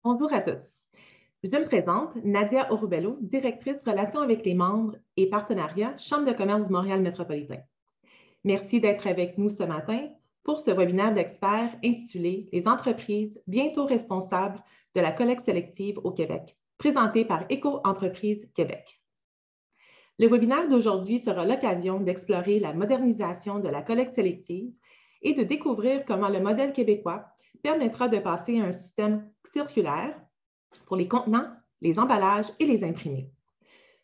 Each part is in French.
Bonjour à tous. Je me présente, Nadia Orubello, directrice Relations avec les membres et partenariats, Chambre de commerce du Montréal métropolitain. Merci d'être avec nous ce matin pour ce webinaire d'experts intitulé Les entreprises bientôt responsables de la collecte sélective au Québec, présenté par Éco-Entreprises Québec. Le webinaire d'aujourd'hui sera l'occasion d'explorer la modernisation de la collecte sélective et de découvrir comment le modèle québécois permettra de passer à un système circulaire pour les contenants, les emballages et les imprimés.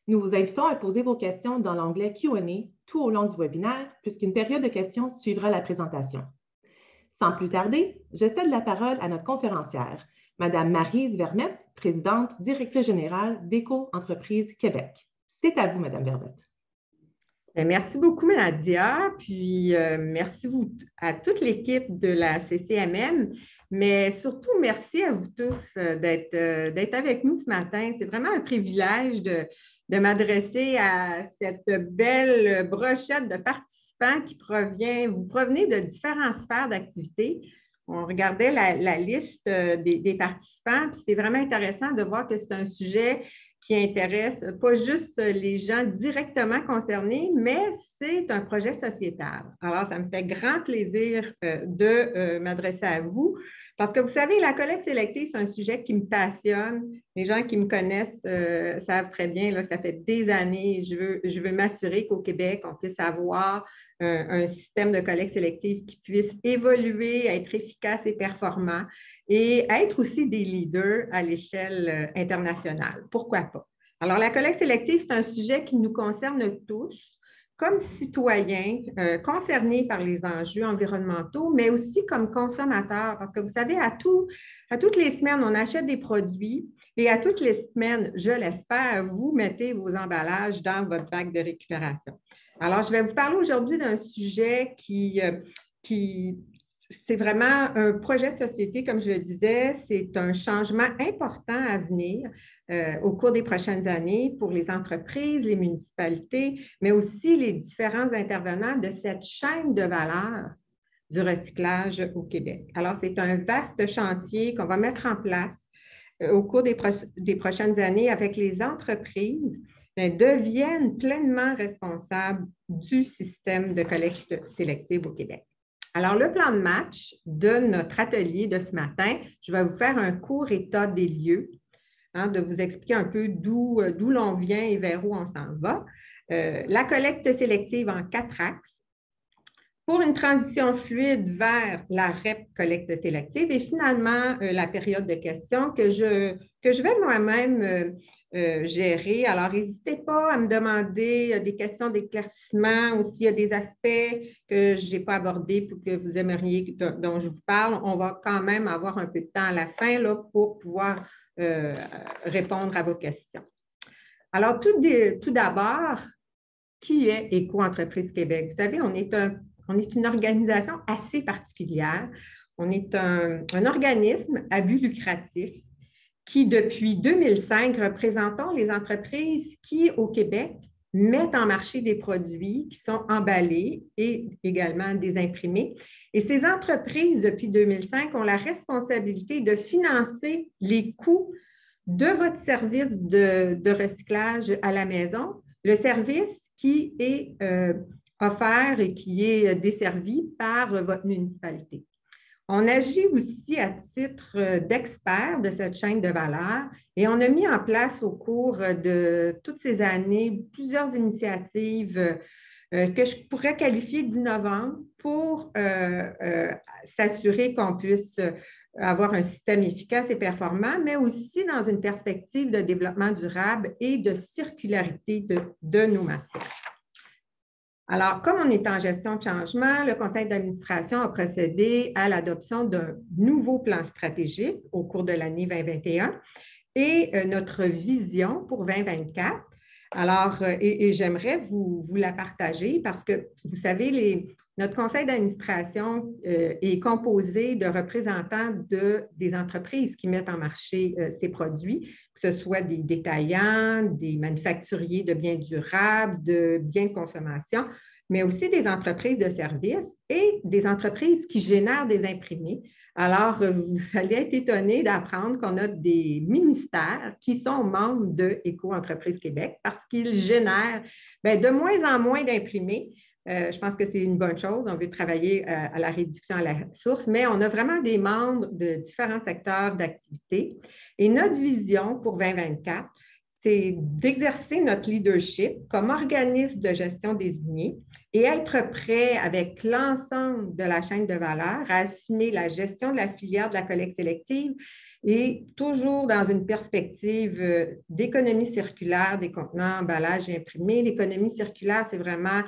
Nous vous invitons à poser vos questions dans l'onglet Q&A tout au long du webinaire, puisqu'une période de questions suivra la présentation. Sans plus tarder, je cède la parole à notre conférencière, Mme Maryse Vermette, présidente directrice générale d'Éco-Entreprises Québec. C'est à vous, Mme Vermette. Merci beaucoup, Nadia, puis merci à toute l'équipe de la CCMM, mais surtout merci à vous tous d'être avec nous ce matin. C'est vraiment un privilège de m'adresser à cette belle brochette de participants vous provenez de différentes sphères d'activité. On regardait la liste des participants, puis c'est vraiment intéressant de voir que c'est un sujet qui intéresse pas juste les gens directement concernés, mais c'est un projet sociétal. Alors, ça me fait grand plaisir de m'adresser à vous parce que vous savez, la collecte sélective, c'est un sujet qui me passionne. Les gens qui me connaissent savent très bien, là, ça fait des années, je veux m'assurer qu'au Québec, on puisse avoir un système de collecte sélective qui puisse évoluer, être efficace et performant et être aussi des leaders à l'échelle internationale. Pourquoi pas? Alors, la collecte sélective, c'est un sujet qui nous concerne tous comme citoyens concernés par les enjeux environnementaux, mais aussi comme consommateurs, parce que vous savez, à toutes les semaines, on achète des produits et à toutes les semaines, je l'espère, vous mettez vos emballages dans votre bac de récupération. Alors, je vais vous parler aujourd'hui d'un sujet qui c'est vraiment un projet de société, comme je le disais, c'est un changement important à venir au cours des prochaines années pour les entreprises, les municipalités, mais aussi les différents intervenants de cette chaîne de valeur du recyclage au Québec. Alors, c'est un vaste chantier qu'on va mettre en place au cours des prochaines années avec les entreprises deviennent pleinement responsables du système de collecte sélective au Québec. Alors, le plan de match de notre atelier de ce matin, je vais vous faire un court état des lieux, de vous expliquer un peu d'où l'on vient et vers où on s'en va. La collecte sélective en 4 axes pour une transition fluide vers la REP collecte sélective et finalement la période de questions que je vais moi-même gérer. Alors, n'hésitez pas à me demander des questions d'éclaircissement ou s'il y a des aspects que je n'ai pas abordés pour que vous aimeriez dont je vous parle. On va quand même avoir un peu de temps à la fin là, pour pouvoir répondre à vos questions. Alors, tout d'abord, qui est Éco-Entreprises Québec? Vous savez, on est une organisation assez particulière. On est un organisme à but lucratif qui, depuis 2005, représentons les entreprises qui, au Québec, mettent en marché des produits qui sont emballés et également des imprimés. Et ces entreprises, depuis 2005, ont la responsabilité de financer les coûts de votre service de recyclage à la maison, le service qui est offert et qui est desservi par votre municipalité. On agit aussi à titre d'expert de cette chaîne de valeur et on a mis en place au cours de toutes ces années plusieurs initiatives que je pourrais qualifier d'innovantes pour s'assurer qu'on puisse avoir un système efficace et performant, mais aussi dans une perspective de développement durable et de circularité de nos matières. Alors, comme on est en gestion de changement, le conseil d'administration a procédé à l'adoption d'un nouveau plan stratégique au cours de l'année 2021 et notre vision pour 2024. Alors, et j'aimerais vous la partager parce que, vous savez, notre conseil d'administration est composé de représentants des entreprises qui mettent en marché ces produits, que ce soit des détaillants, des manufacturiers de biens durables, de biens de consommation, mais aussi des entreprises de services et des entreprises qui génèrent des imprimés. Alors, vous allez être étonnés d'apprendre qu'on a des ministères qui sont membres de Éco-entreprise Québec parce qu'ils génèrent de moins en moins d'imprimés. Je pense que c'est une bonne chose. On veut travailler à la réduction à la source, mais on a vraiment des membres de différents secteurs d'activité. Et notre vision pour 2024, c'est d'exercer notre leadership comme organisme de gestion désigné et être prêt avec l'ensemble de la chaîne de valeur à assumer la gestion de la filière de la collecte sélective et toujours dans une perspective d'économie circulaire des contenants, emballages et imprimés. L'économie circulaire, c'est vraiment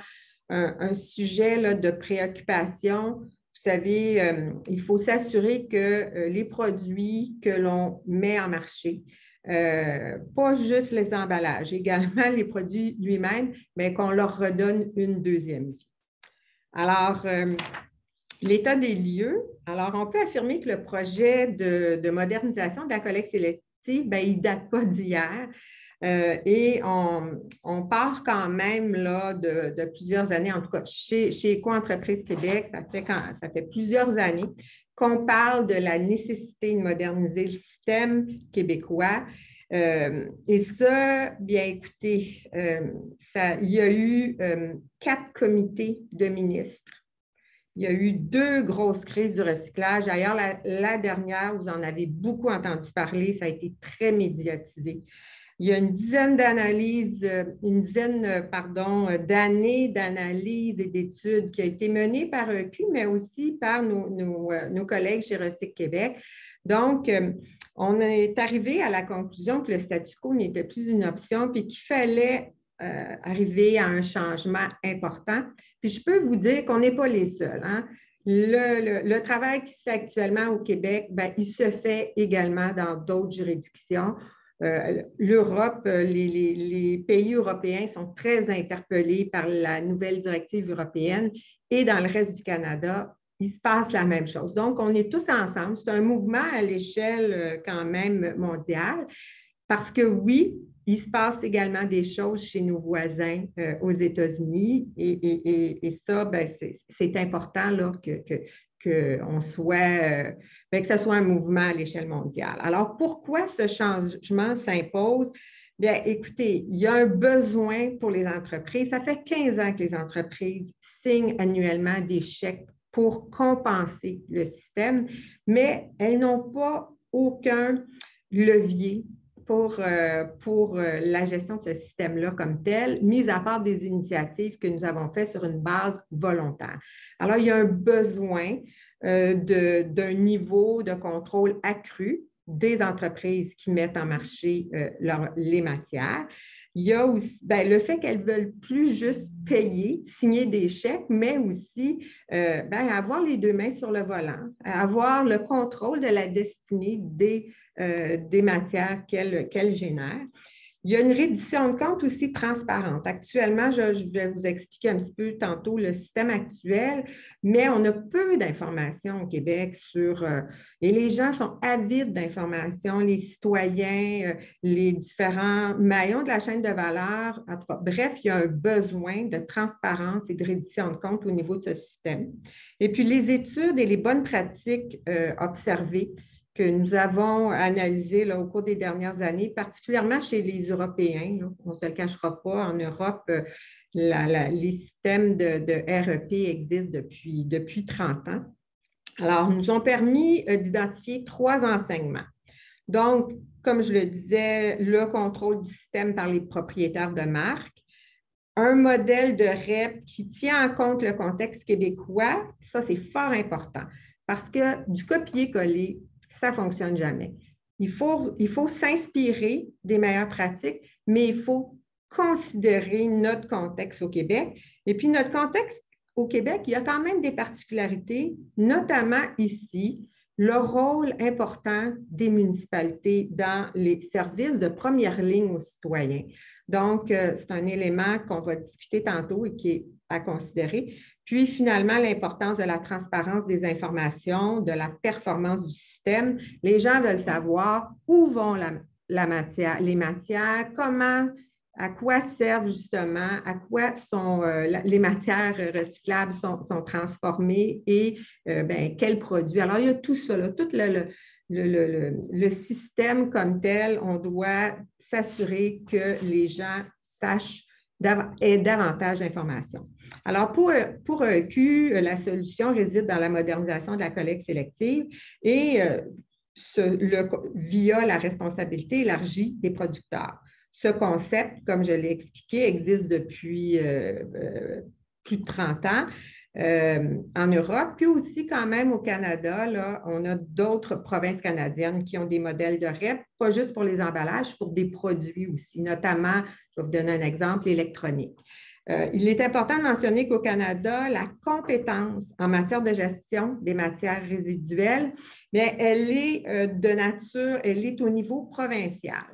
un sujet là, de préoccupation. Vous savez, il faut s'assurer que les produits que l'on met en marché, pas juste les emballages, également les produits lui-même, mais qu'on leur redonne une deuxième vie. Alors, l'état des lieux, alors on peut affirmer que le projet de modernisation de la collecte sélective, il ne date pas d'hier. Et on part quand même là, de plusieurs années, en tout cas chez Éco-entreprise Québec, ça fait plusieurs années qu'on parle de la nécessité de moderniser le système québécois. Et ça, bien écoutez, il y a eu 4 comités de ministres. Il y a eu 2 grosses crises du recyclage. D'ailleurs, la dernière, vous en avez beaucoup entendu parler, ça a été très médiatisé. Il y a une dizaine d'années d'analyse et d'études qui ont été menées par EQ, mais aussi par nos collègues chez Recyc Québec. Donc, on est arrivé à la conclusion que le statu quo n'était plus une option puis qu'il fallait arriver à un changement important. Puis, je peux vous dire qu'on n'est pas les seuls, hein? Le travail qui se fait actuellement au Québec, il se fait également dans d'autres juridictions. L'Europe, les pays européens sont très interpellés par la nouvelle directive européenne et dans le reste du Canada, il se passe la même chose. Donc, on est tous ensemble. C'est un mouvement à l'échelle quand même mondiale parce que oui, il se passe également des choses chez nos voisins aux États-Unis et ça, c'est important là, qu'on soit, que ce soit un mouvement à l'échelle mondiale. Alors, pourquoi ce changement s'impose? Bien, écoutez, il y a un besoin pour les entreprises. Ça fait 15 ans que les entreprises signent annuellement des chèques pour compenser le système, mais elles n'ont pas aucun levier pour la gestion de ce système-là comme tel, mis à part des initiatives que nous avons faites sur une base volontaire. Alors, il y a un besoin d'un niveau de contrôle accru des entreprises qui mettent en marché les matières. Il y a aussi le fait qu'elles ne veulent plus juste payer, signer des chèques, mais aussi avoir les 2 mains sur le volant, avoir le contrôle de la destinée des matières qu'elles génèrent. Il y a une reddition de comptes aussi transparente. Actuellement, je vais vous expliquer un petit peu tantôt le système actuel, mais on a peu d'informations au Québec et les gens sont avides d'informations, les citoyens, les différents maillons de la chaîne de valeur. En tout cas, bref, il y a un besoin de transparence et de reddition de comptes au niveau de ce système. Et puis, les études et les bonnes pratiques observées que nous avons analysé là, au cours des dernières années, particulièrement chez les Européens. Là, on ne se le cachera pas, en Europe, les systèmes de REP existent depuis 30 ans. Alors, nous ont permis d'identifier 3 enseignements. Donc, comme je le disais, le contrôle du système par les propriétaires de marque, un modèle de REP qui tient en compte le contexte québécois, ça, c'est fort important parce que du copier-coller, ça ne fonctionne jamais. Il faut s'inspirer des meilleures pratiques, mais il faut considérer notre contexte au Québec. Et puis, notre contexte au Québec, il y a quand même des particularités, notamment ici, le rôle important des municipalités dans les services de première ligne aux citoyens. Donc, c'est un élément qu'on va discuter tantôt et qui est à considérer. Puis, finalement, l'importance de la transparence des informations, de la performance du système. Les gens veulent savoir où vont les matières, comment à quoi servent justement, à quoi sont les matières recyclables sont transformées et quels produits. Alors, il y a tout ça, là, tout le système comme tel, on doit s'assurer que les gens sachent aient davantage d'informations. Alors, pour EQ, la solution réside dans la modernisation de la collecte sélective et via la responsabilité élargie des producteurs. Ce concept, comme je l'ai expliqué, existe depuis plus de 30 ans en Europe, puis aussi quand même au Canada, là, on a d'autres provinces canadiennes qui ont des modèles de REP, pas juste pour les emballages, pour des produits aussi, notamment, je vais vous donner un exemple, l'électronique. Il est important de mentionner qu'au Canada, la compétence en matière de gestion des matières résiduelles, bien, elle est de nature, elle est au niveau provincial.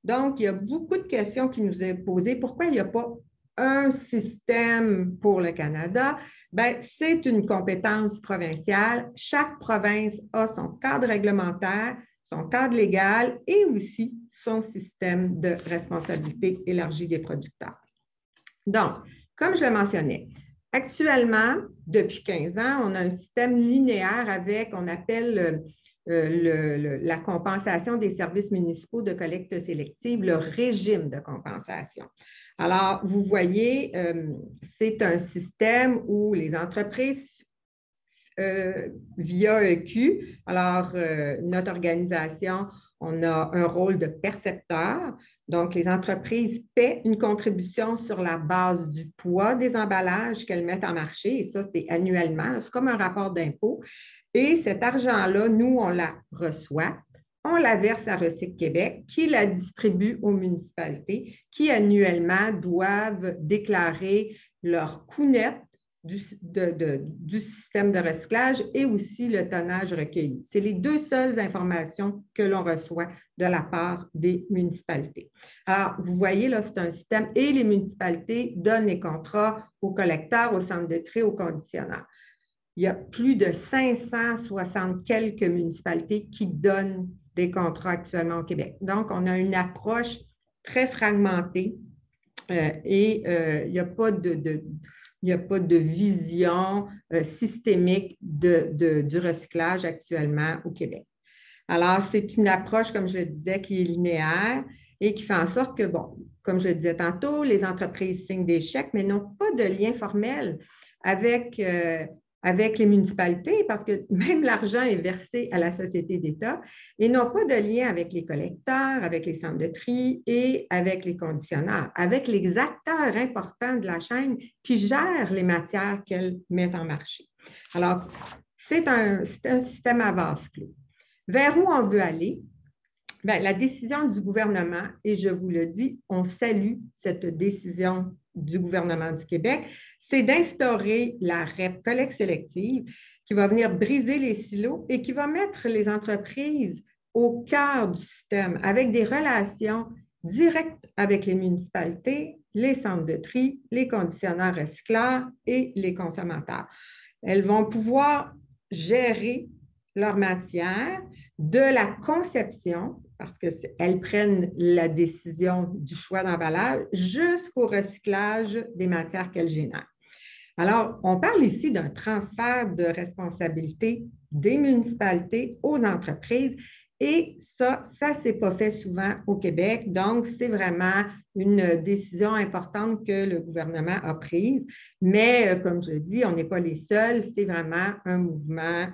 Donc, il y a beaucoup de questions qui nous sont posées. Pourquoi il n'y a pas un système pour le Canada? Bien, c'est une compétence provinciale. Chaque province a son cadre réglementaire, son cadre légal et aussi son système de responsabilité élargie des producteurs. Donc, comme je le mentionnais, actuellement, depuis 15 ans, on a un système linéaire avec, on appelle la compensation des services municipaux de collecte sélective, le régime de compensation. Alors, vous voyez, c'est un système où les entreprises, via EQ, alors notre organisation, on a un rôle de percepteur. Donc, les entreprises paient une contribution sur la base du poids des emballages qu'elles mettent en marché, et ça, c'est annuellement. C'est comme un rapport d'impôt. Et cet argent-là, nous, on la reçoit, on la verse à Recycle Québec, qui la distribue aux municipalités, qui annuellement doivent déclarer leur coût net du système de recyclage et aussi le tonnage recueilli. C'est les deux seules informations que l'on reçoit de la part des municipalités. Alors, vous voyez, là, c'est un système et les municipalités donnent les contrats aux collecteurs, aux centres de tri, aux conditionneurs. Il y a plus de 560 quelques municipalités qui donnent des contrats actuellement au Québec. Donc, on a une approche très fragmentée et il n'y a pas de vision systémique du recyclage actuellement au Québec. Alors, c'est une approche, comme je le disais, qui est linéaire et qui fait en sorte que, bon, comme je le disais tantôt, les entreprises signent des chèques, mais n'ont pas de lien formel avec les municipalités, parce que même l'argent est versé à la société d'État et n'ont pas de lien avec les collecteurs, avec les centres de tri et avec les conditionneurs, avec les acteurs importants de la chaîne qui gèrent les matières qu'elles mettent en marché. Alors, c'est un système à vase clos. Vers où on veut aller? Bien, la décision du gouvernement, et je vous le dis, on salue cette décision du gouvernement du Québec, c'est d'instaurer la REP, collecte sélective, qui va venir briser les silos et qui va mettre les entreprises au cœur du système avec des relations directes avec les municipalités, les centres de tri, les conditionneurs recycleurs et les consommateurs. Elles vont pouvoir gérer leur matière de la conception, parce qu'elles prennent la décision du choix d'emballage, jusqu'au recyclage des matières qu'elles génèrent. Alors, on parle ici d'un transfert de responsabilité des municipalités aux entreprises et ça ne s'est pas fait souvent au Québec. Donc, c'est vraiment une décision importante que le gouvernement a prise. Mais, comme je dis, on n'est pas les seuls. C'est vraiment un mouvement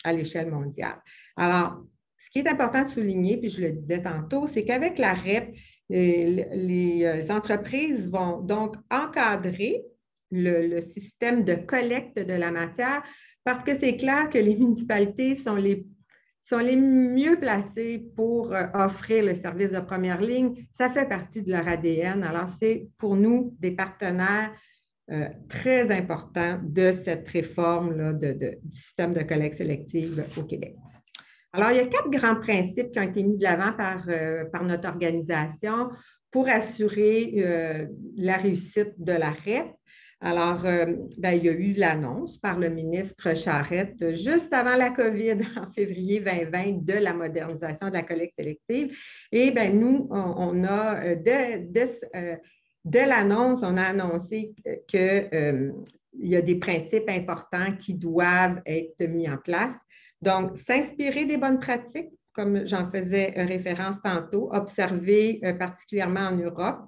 à l'échelle mondiale. Alors, ce qui est important de souligner, puis je le disais tantôt, c'est qu'avec la REP, les entreprises vont donc encadrer le système de collecte de la matière parce que c'est clair que les municipalités sont les mieux placées pour offrir le service de première ligne. Ça fait partie de leur ADN. Alors, c'est pour nous des partenaires très importants de cette réforme du système de collecte sélective au Québec. Alors, il y a 4 grands principes qui ont été mis de l'avant par notre organisation pour assurer la réussite de la REP. Alors, il y a eu l'annonce par le ministre Charette juste avant la COVID, en février 2020, de la modernisation de la collecte sélective. Et nous, on a, dès l'annonce, on a annoncé qu'il y a des principes importants qui doivent être mis en place. Donc, s'inspirer des bonnes pratiques, comme j'en faisais référence tantôt, observer particulièrement en Europe,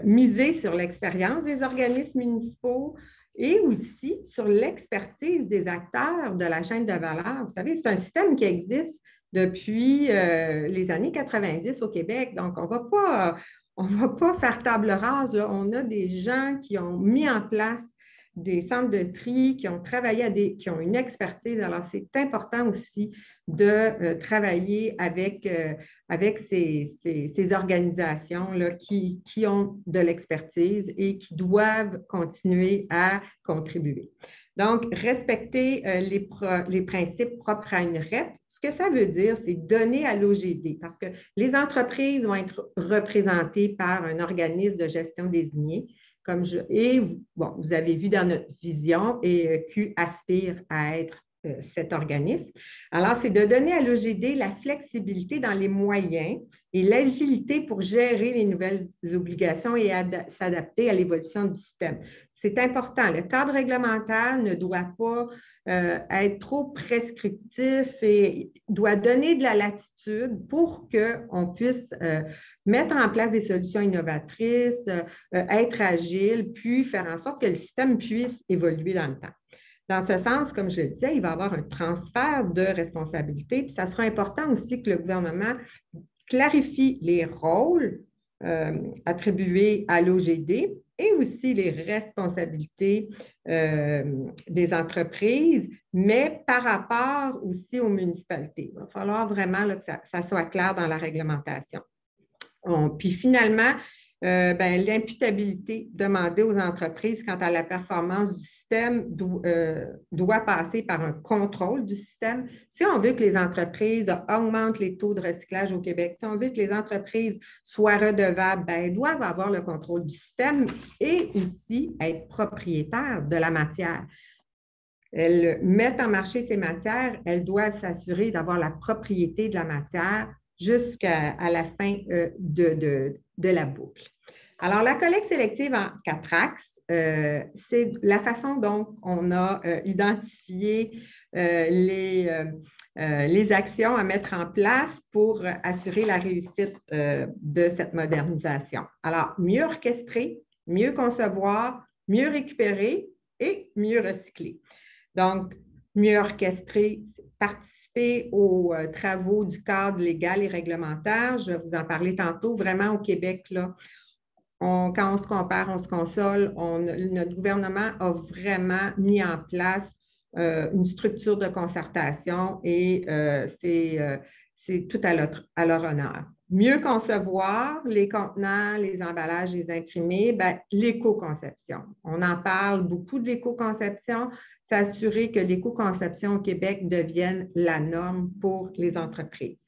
miser sur l'expérience des organismes municipaux et aussi sur l'expertise des acteurs de la chaîne de valeur. Vous savez, c'est un système qui existe depuis les années 90 au Québec, donc on ne va pas faire table rase, là. On a des gens qui ont mis en place des centres de tri, qui ont travaillé qui ont une expertise. Alors, c'est important aussi de travailler avec ces organisations-là qui ont de l'expertise et qui doivent continuer à contribuer. Donc, respecter les principes propres à une REP, ce que ça veut dire, c'est donner à l'OGD, parce que les entreprises vont être représentées par un organisme de gestion désigné. Vous avez vu dans notre vision, EQ aspire à être cet organisme. Alors, c'est de donner à l'OGD la flexibilité dans les moyens et l'agilité pour gérer les nouvelles obligations et s'adapter à l'évolution du système. C'est important. Le cadre réglementaire ne doit pas être trop prescriptif et doit donner de la latitude pour qu'on puisse mettre en place des solutions innovatrices, être agile, puis faire en sorte que le système puisse évoluer dans le temps. Dans ce sens, comme je le disais, il va y avoir un transfert de responsabilité, puis ça sera important aussi que le gouvernement clarifie les rôles attribués à l'OGD et aussi les responsabilités des entreprises, mais par rapport aussi aux municipalités. Il va falloir vraiment là, que ça soit clair dans la réglementation. Puis finalement, l'imputabilité demandée aux entreprises quant à la performance du système doit passer par un contrôle du système. Si on veut que les entreprises augmentent les taux de recyclage au Québec, si on veut que les entreprises soient redevables, elles doivent avoir le contrôle du système et aussi être propriétaires de la matière. Elles mettent en marché ces matières, elles doivent s'assurer d'avoir la propriété de la matière jusqu'à la fin de la boucle. Alors, la collecte sélective en 4 axes, c'est la façon dont on a identifié les actions à mettre en place pour assurer la réussite de cette modernisation. Alors, mieux orchestrer, mieux concevoir, mieux récupérer et mieux recycler. Donc, mieux orchestrer, participer aux travaux du cadre légal et réglementaire. Je vais vous en parler tantôt. Vraiment, au Québec, là, quand on se compare, on se console. Notre gouvernement a vraiment mis en place une structure de concertation et c'est tout à leur honneur. Mieux concevoir les contenants, les emballages, les imprimés, l'éco-conception. On en parle beaucoup de l'éco-conception. S'assurer que l'éco-conception au Québec devienne la norme pour les entreprises.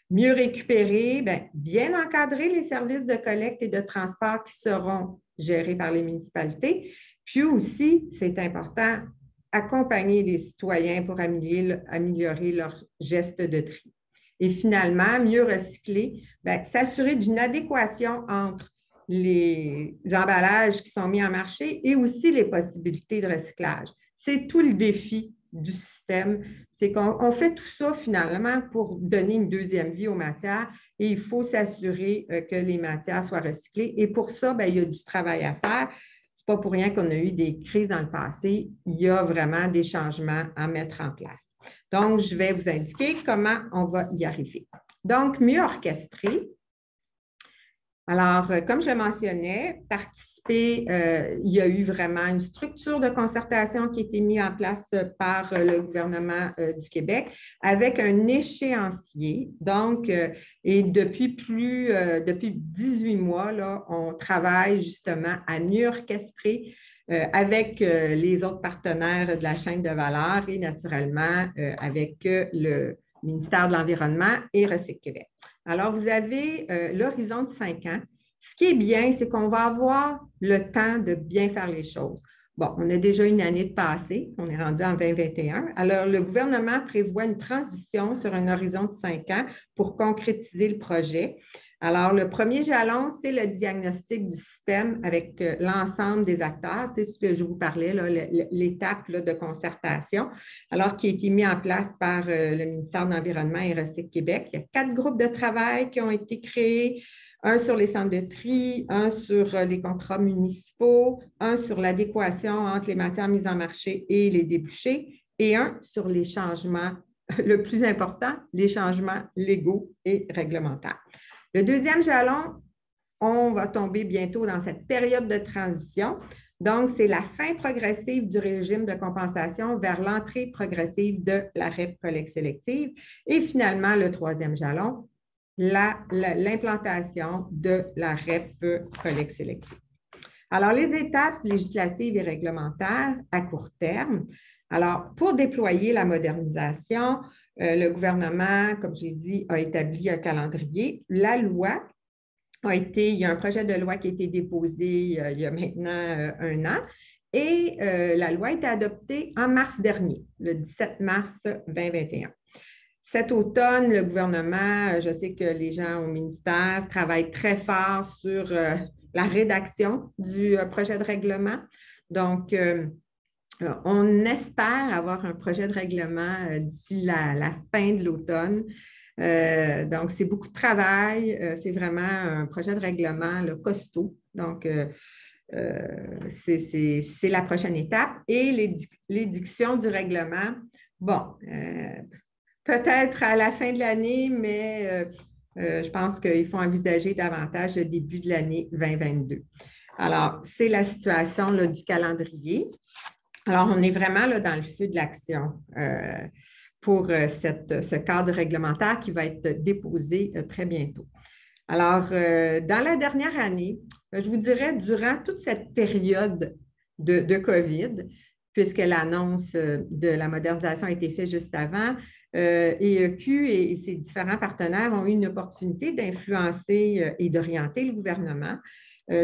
Mieux récupérer, bien encadrer les services de collecte et de transport qui seront gérés par les municipalités. Puis aussi, c'est important, accompagner les citoyens pour améliorer leur geste de tri. Et finalement, mieux recycler, s'assurer d'une adéquation entre les emballages qui sont mis en marché et aussi les possibilités de recyclage. C'est tout le défi du système. C'est qu'on fait tout ça finalement pour donner une deuxième vie aux matières et il faut s'assurer que les matières soient recyclées. Et pour ça, il y a du travail à faire. Ce n'est pas pour rien qu'on a eu des crises dans le passé. Il y a vraiment des changements à mettre en place. Donc, je vais vous indiquer comment on va y arriver. Donc, mieux orchestrer. Alors, comme je le mentionnais, participer, il y a eu vraiment une structure de concertation qui a été mise en place par le gouvernement du Québec avec un échéancier. Donc, et depuis 18 mois, là, on travaille justement à mieux orchestrer avec les autres partenaires de la chaîne de valeur et naturellement avec le ministère de l'Environnement et Recyc Québec. Alors, vous avez l'horizon de 5 ans Ce qui est bien, c'est qu'on va avoir le temps de bien faire les choses. Bon, on a déjà une année de passé, on est rendu en 2021. Alors, le gouvernement prévoit une transition sur un horizon de 5 ans pour concrétiser le projet. Alors, le premier jalon, c'est le diagnostic du système avec l'ensemble des acteurs. C'est ce que je vous parlais, l'étape de concertation, alors qui a été mis en place par le ministère de l'Environnement et Recyc Québec. Il y a 4 groupes de travail qui ont été créés, un sur les centres de tri, un sur les contrats municipaux, un sur l'adéquation entre les matières mises en marché et les débouchés, et un sur les changements, le plus important, les changements légaux et réglementaires. Le deuxième jalon, on va tomber bientôt dans cette période de transition. Donc, c'est la fin progressive du régime de compensation vers l'entrée progressive de la REP collecte sélective. Et finalement, le troisième jalon, l'implantation de la REP collecte sélective. Alors, les étapes législatives et réglementaires à court terme. Alors, pour déployer la modernisation, le gouvernement, comme j'ai dit, a établi un calendrier. La loi il y a un projet de loi qui a été déposé il y a maintenant 1 an et la loi a été adoptée en mars dernier, le 17 mars 2021. Cet automne, le gouvernement, je sais que les gens au ministère travaillent très fort sur la rédaction du projet de règlement. Donc, on espère avoir un projet de règlement d'ici la fin de l'automne. Donc, c'est beaucoup de travail. C'est vraiment un projet de règlement costaud. Donc, c'est la prochaine étape. Et l'édiction du règlement, bon, peut-être à la fin de l'année, mais je pense qu'il faut envisager davantage le début de l'année 2022. Alors, c'est la situation du calendrier. Alors, on est vraiment dans le feu de l'action pour ce cadre réglementaire qui va être déposé très bientôt. Alors, dans la dernière année, je vous dirais, durant toute cette période de COVID, puisque l'annonce de la modernisation a été faite juste avant, EEQ et ses différents partenaires ont eu une opportunité d'influencer et d'orienter le gouvernement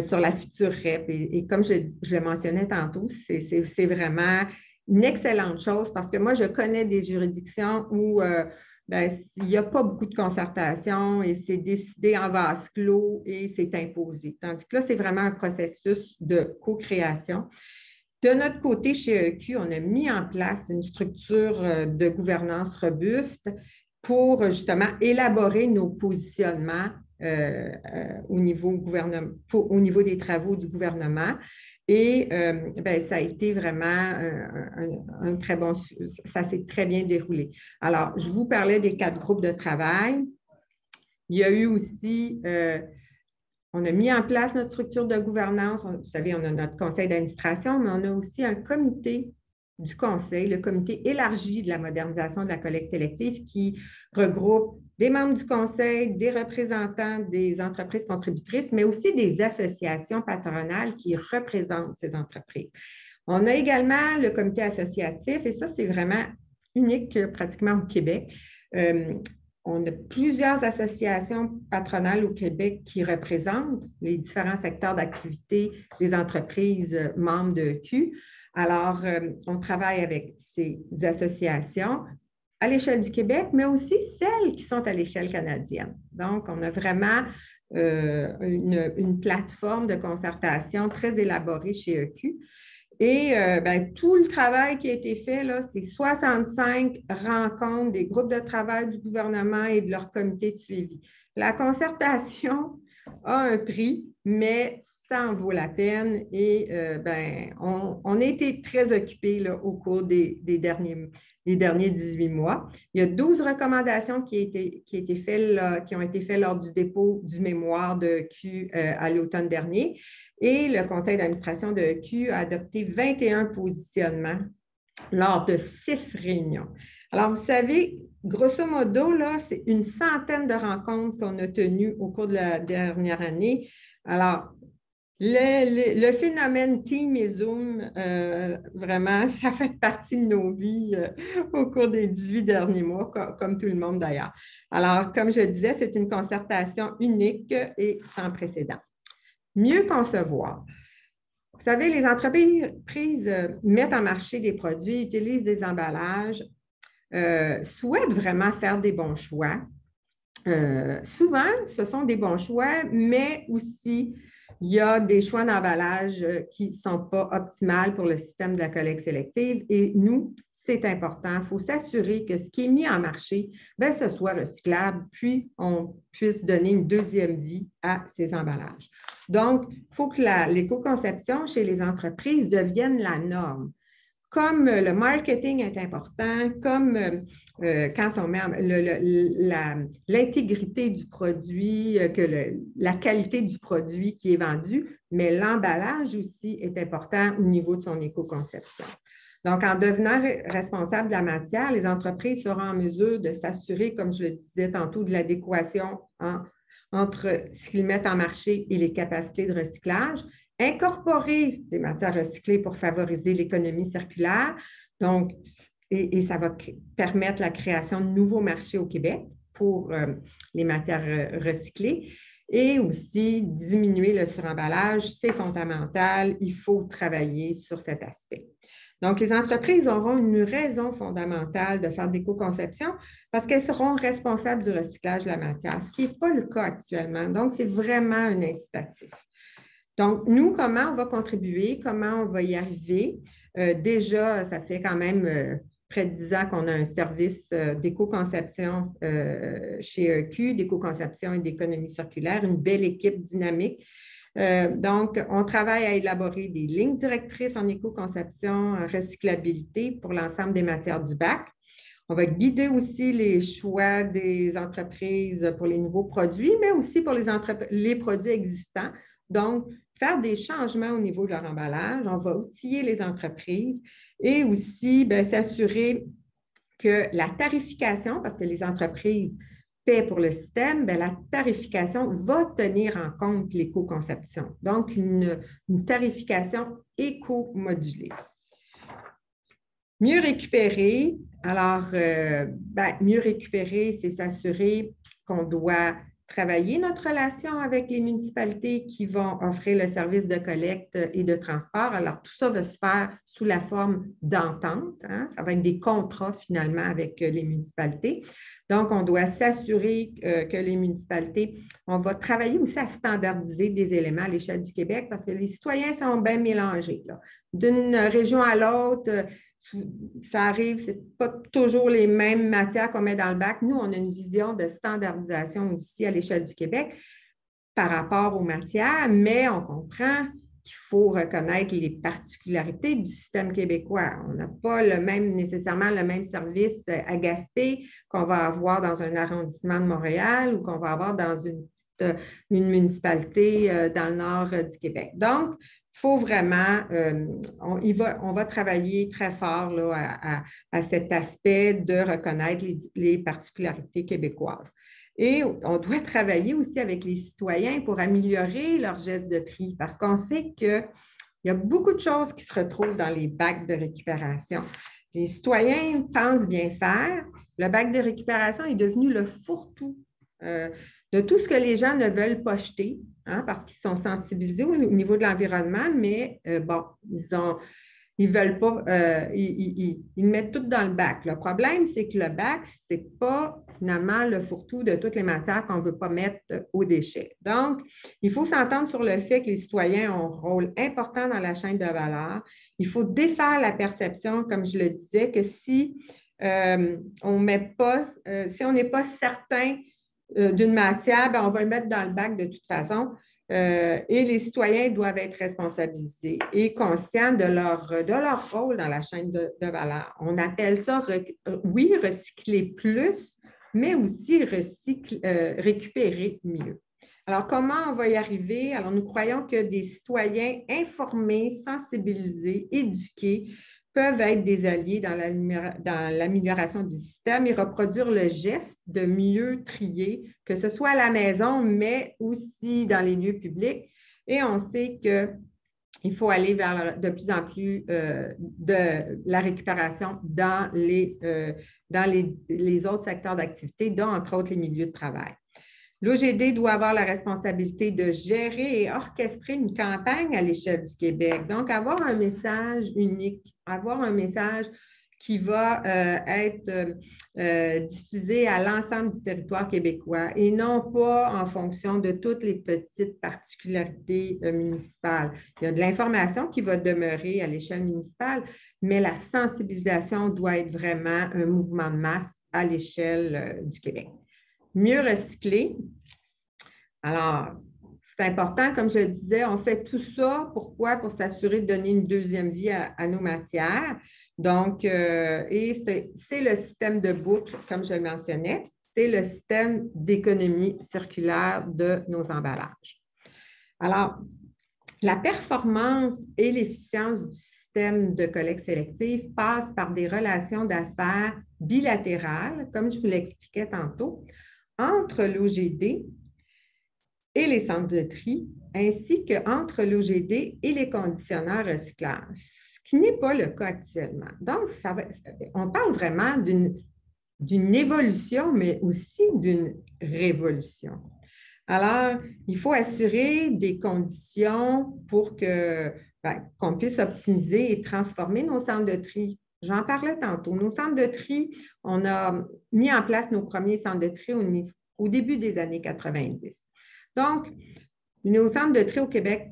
sur la future REP. Et comme je le mentionnais tantôt, c'est vraiment une excellente chose parce que moi, je connais des juridictions où il n'y a pas beaucoup de concertation et c'est décidé en vase clos et c'est imposé. Tandis que là, c'est vraiment un processus de co-création. De notre côté, chez EQ, on a mis en place une structure de gouvernance robuste pour justement élaborer nos positionnements au niveau des travaux du gouvernement. Et ça a été vraiment un très bon, ça s'est très bien déroulé. Alors, je vous parlais des 4 groupes de travail. Il y a eu aussi, on a mis en place notre structure de gouvernance. Vous savez, on a notre conseil d'administration, mais on a aussi un comité du conseil, le comité élargi de la modernisation de la collecte sélective qui regroupe des membres du conseil, des représentants des entreprises contributrices, mais aussi des associations patronales qui représentent ces entreprises. On a également le comité associatif, et ça, c'est vraiment unique pratiquement au Québec. On a plusieurs associations patronales au Québec qui représentent les différents secteurs d'activité des entreprises membres de EQ. Alors, on travaille avec ces associations à l'échelle du Québec, mais aussi celles qui sont à l'échelle canadienne. Donc, on a vraiment une plateforme de concertation très élaborée chez EQ. Et tout le travail qui a été fait, c'est 65 rencontres des groupes de travail du gouvernement et de leur comité de suivi. La concertation a un prix, mais ça en vaut la peine et on a été très occupés au cours des derniers 18 mois. Il y a 12 recommandations qui ont été faites lors du dépôt du mémoire de Q à l'automne dernier. Et le conseil d'administration de Q a adopté 21 positionnements lors de 6 réunions. Alors, vous savez, grosso modo, c'est une centaine de rencontres qu'on a tenues au cours de la dernière année. Alors, le phénomène Team et Zoom, vraiment, ça fait partie de nos vies au cours des 18 derniers mois, comme tout le monde d'ailleurs. Alors, comme je disais, c'est une concertation unique et sans précédent. Mieux concevoir. Vous savez, les entreprises mettent en marché des produits, utilisent des emballages, souhaitent vraiment faire des bons choix. Souvent, ce sont des bons choix, mais aussi, il y a des choix d'emballage qui ne sont pas optimales pour le système de la collecte sélective. Et nous, c'est important. Il faut s'assurer que ce qui est mis en marché, bien, ce soit recyclable, puis on puisse donner une deuxième vie à ces emballages. Donc, il faut que l'éco-conception chez les entreprises devienne la norme. Comme le marketing est important, comme quand on met l'intégrité du produit, la qualité du produit qui est vendu, mais l'emballage aussi est important au niveau de son éco-conception. Donc, en devenant responsable de la matière, les entreprises seront en mesure de s'assurer, comme je le disais tantôt, de l'adéquation entre ce qu'ils mettent en marché et les capacités de recyclage. Incorporer des matières recyclées pour favoriser l'économie circulaire. Donc, et ça va permettre la création de nouveaux marchés au Québec pour les matières recyclées. Et aussi, diminuer le suremballage, c'est fondamental. Il faut travailler sur cet aspect. Donc, les entreprises auront une raison fondamentale de faire d'éco-conception parce qu'elles seront responsables du recyclage de la matière, ce qui n'est pas le cas actuellement. Donc, c'est vraiment un incitatif. Donc, nous, comment on va contribuer? Comment on va y arriver? Déjà, ça fait quand même près de 10 ans qu'on a un service d'éco-conception chez EQ, d'éco-conception et d'économie circulaire, une belle équipe dynamique. Donc, on travaille à élaborer des lignes directrices en éco-conception, en recyclabilité pour l'ensemble des matières du bac. On va guider aussi les choix des entreprises pour les nouveaux produits, mais aussi pour les produits existants. Donc, faire des changements au niveau de leur emballage. On va outiller les entreprises et aussi s'assurer que la tarification, parce que les entreprises paient pour le système, la tarification va tenir en compte l'éco-conception. Donc, une tarification éco-modulée. Mieux récupérer. Alors, mieux récupérer, c'est s'assurer qu'on doit travailler notre relation avec les municipalités qui vont offrir le service de collecte et de transport. Alors, tout ça va se faire sous la forme d'entente. Hein? Ça va être des contrats finalement avec les municipalités. Donc, on doit s'assurer que les municipalités, on va travailler aussi à standardiser des éléments à l'échelle du Québec parce que les citoyens sont bien mélangés. D'une région à l'autre, ça arrive, ce n'est pas toujours les mêmes matières qu'on met dans le bac. Nous, on a une vision de standardisation ici à l'échelle du Québec par rapport aux matières, mais on comprend qu'il faut reconnaître les particularités du système québécois. On n'a pas nécessairement le même service à Gaspé qu'on va avoir dans un arrondissement de Montréal ou qu'on va avoir dans une municipalité dans le nord du Québec. Donc, il faut vraiment, on va travailler très fort là, à cet aspect de reconnaître les particularités québécoises. Et on doit travailler aussi avec les citoyens pour améliorer leur geste de tri parce qu'on sait qu'il y a beaucoup de choses qui se retrouvent dans les bacs de récupération. Les citoyens pensent bien faire. Le bac de récupération est devenu le fourre-tout de tout ce que les gens ne veulent pas jeter, hein, parce qu'ils sont sensibilisés au niveau de l'environnement, mais ils veulent pas, ils mettent tout dans le bac. Le problème, c'est que le bac, ce n'est pas finalement le fourre-tout de toutes les matières qu'on ne veut pas mettre aux déchets. Donc, il faut s'entendre sur le fait que les citoyens ont un rôle important dans la chaîne de valeur. Il faut défaire la perception, comme je le disais, que si on n'est pas certain d'une matière, on va le mettre dans le bac de toute façon. Et les citoyens doivent être responsabilisés et conscients de leur rôle dans la chaîne de valeur. On appelle ça, recycler plus, mais aussi récupérer mieux. Alors, comment on va y arriver? Alors, nous croyons que des citoyens informés, sensibilisés, éduqués peuvent être des alliés dans l'amélioration du système et reproduire le geste de mieux trier, que ce soit à la maison, mais aussi dans les lieux publics. Et on sait qu'il faut aller vers de plus en plus de la récupération dans les autres secteurs d'activité, dont entre autres les milieux de travail. L'OGD doit avoir la responsabilité de gérer et orchestrer une campagne à l'échelle du Québec. Donc, avoir un message unique, avoir un message qui va être diffusé à l'ensemble du territoire québécois et non pas en fonction de toutes les petites particularités municipales. Il y a de l'information qui va demeurer à l'échelle municipale, mais la sensibilisation doit être vraiment un mouvement de masse à l'échelle du Québec. Mieux recycler. Alors, c'est important, comme je le disais, on fait tout ça. Pourquoi? Pour s'assurer de donner une deuxième vie à nos matières. Donc, et c'est le système de boucle, comme je le mentionnais, c'est le système d'économie circulaire de nos emballages. Alors, la performance et l'efficience du système de collecte sélective passent par des relations d'affaires bilatérales, comme je vous l'expliquais tantôt, entre l'OGD et les centres de tri, ainsi qu'entre l'OGD et les conditionneurs recycleurs, ce qui n'est pas le cas actuellement. Donc, on parle vraiment d'une évolution, mais aussi d'une révolution. Alors, il faut assurer des conditions pour qu'on puisse optimiser et transformer nos centres de tri. J'en parlais tantôt. Nos centres de tri, on a mis en place nos premiers centres de tri au début des années 90. Donc, nos centres de tri au Québec,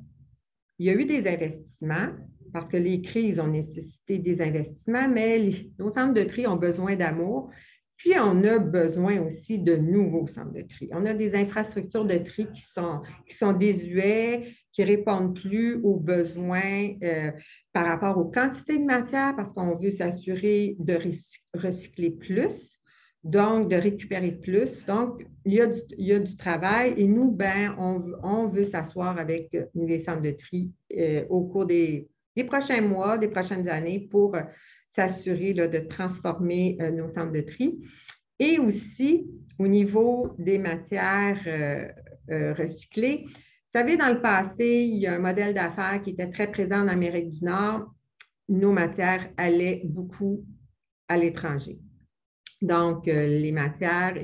il y a eu des investissements parce que les crises ont nécessité des investissements, mais nos centres de tri ont besoin d'amour. Puis, on a besoin aussi de nouveaux centres de tri. On a des infrastructures de tri qui sont désuets, qui ne répondent plus aux besoins par rapport aux quantités de matière parce qu'on veut s'assurer de recycler plus. Donc, de récupérer plus. Donc, il y a du travail et nous, on veut s'asseoir avec les centres de tri au cours des prochains mois, des prochaines années pour s'assurer de transformer nos centres de tri. Et aussi, au niveau des matières recyclées, vous savez, dans le passé, il y a un modèle d'affaires qui était très présent en Amérique du Nord. Nos matières allaient beaucoup à l'étranger. Donc, les matières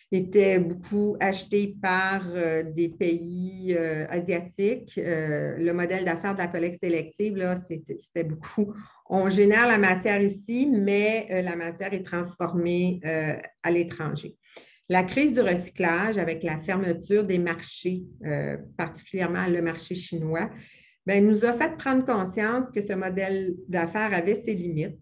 étaient beaucoup achetées par des pays asiatiques. Le modèle d'affaires de la collecte sélective, là, c'était beaucoup. On génère la matière ici, mais la matière est transformée à l'étranger. La crise du recyclage avec la fermeture des marchés, particulièrement le marché chinois, nous a fait prendre conscience que ce modèle d'affaires avait ses limites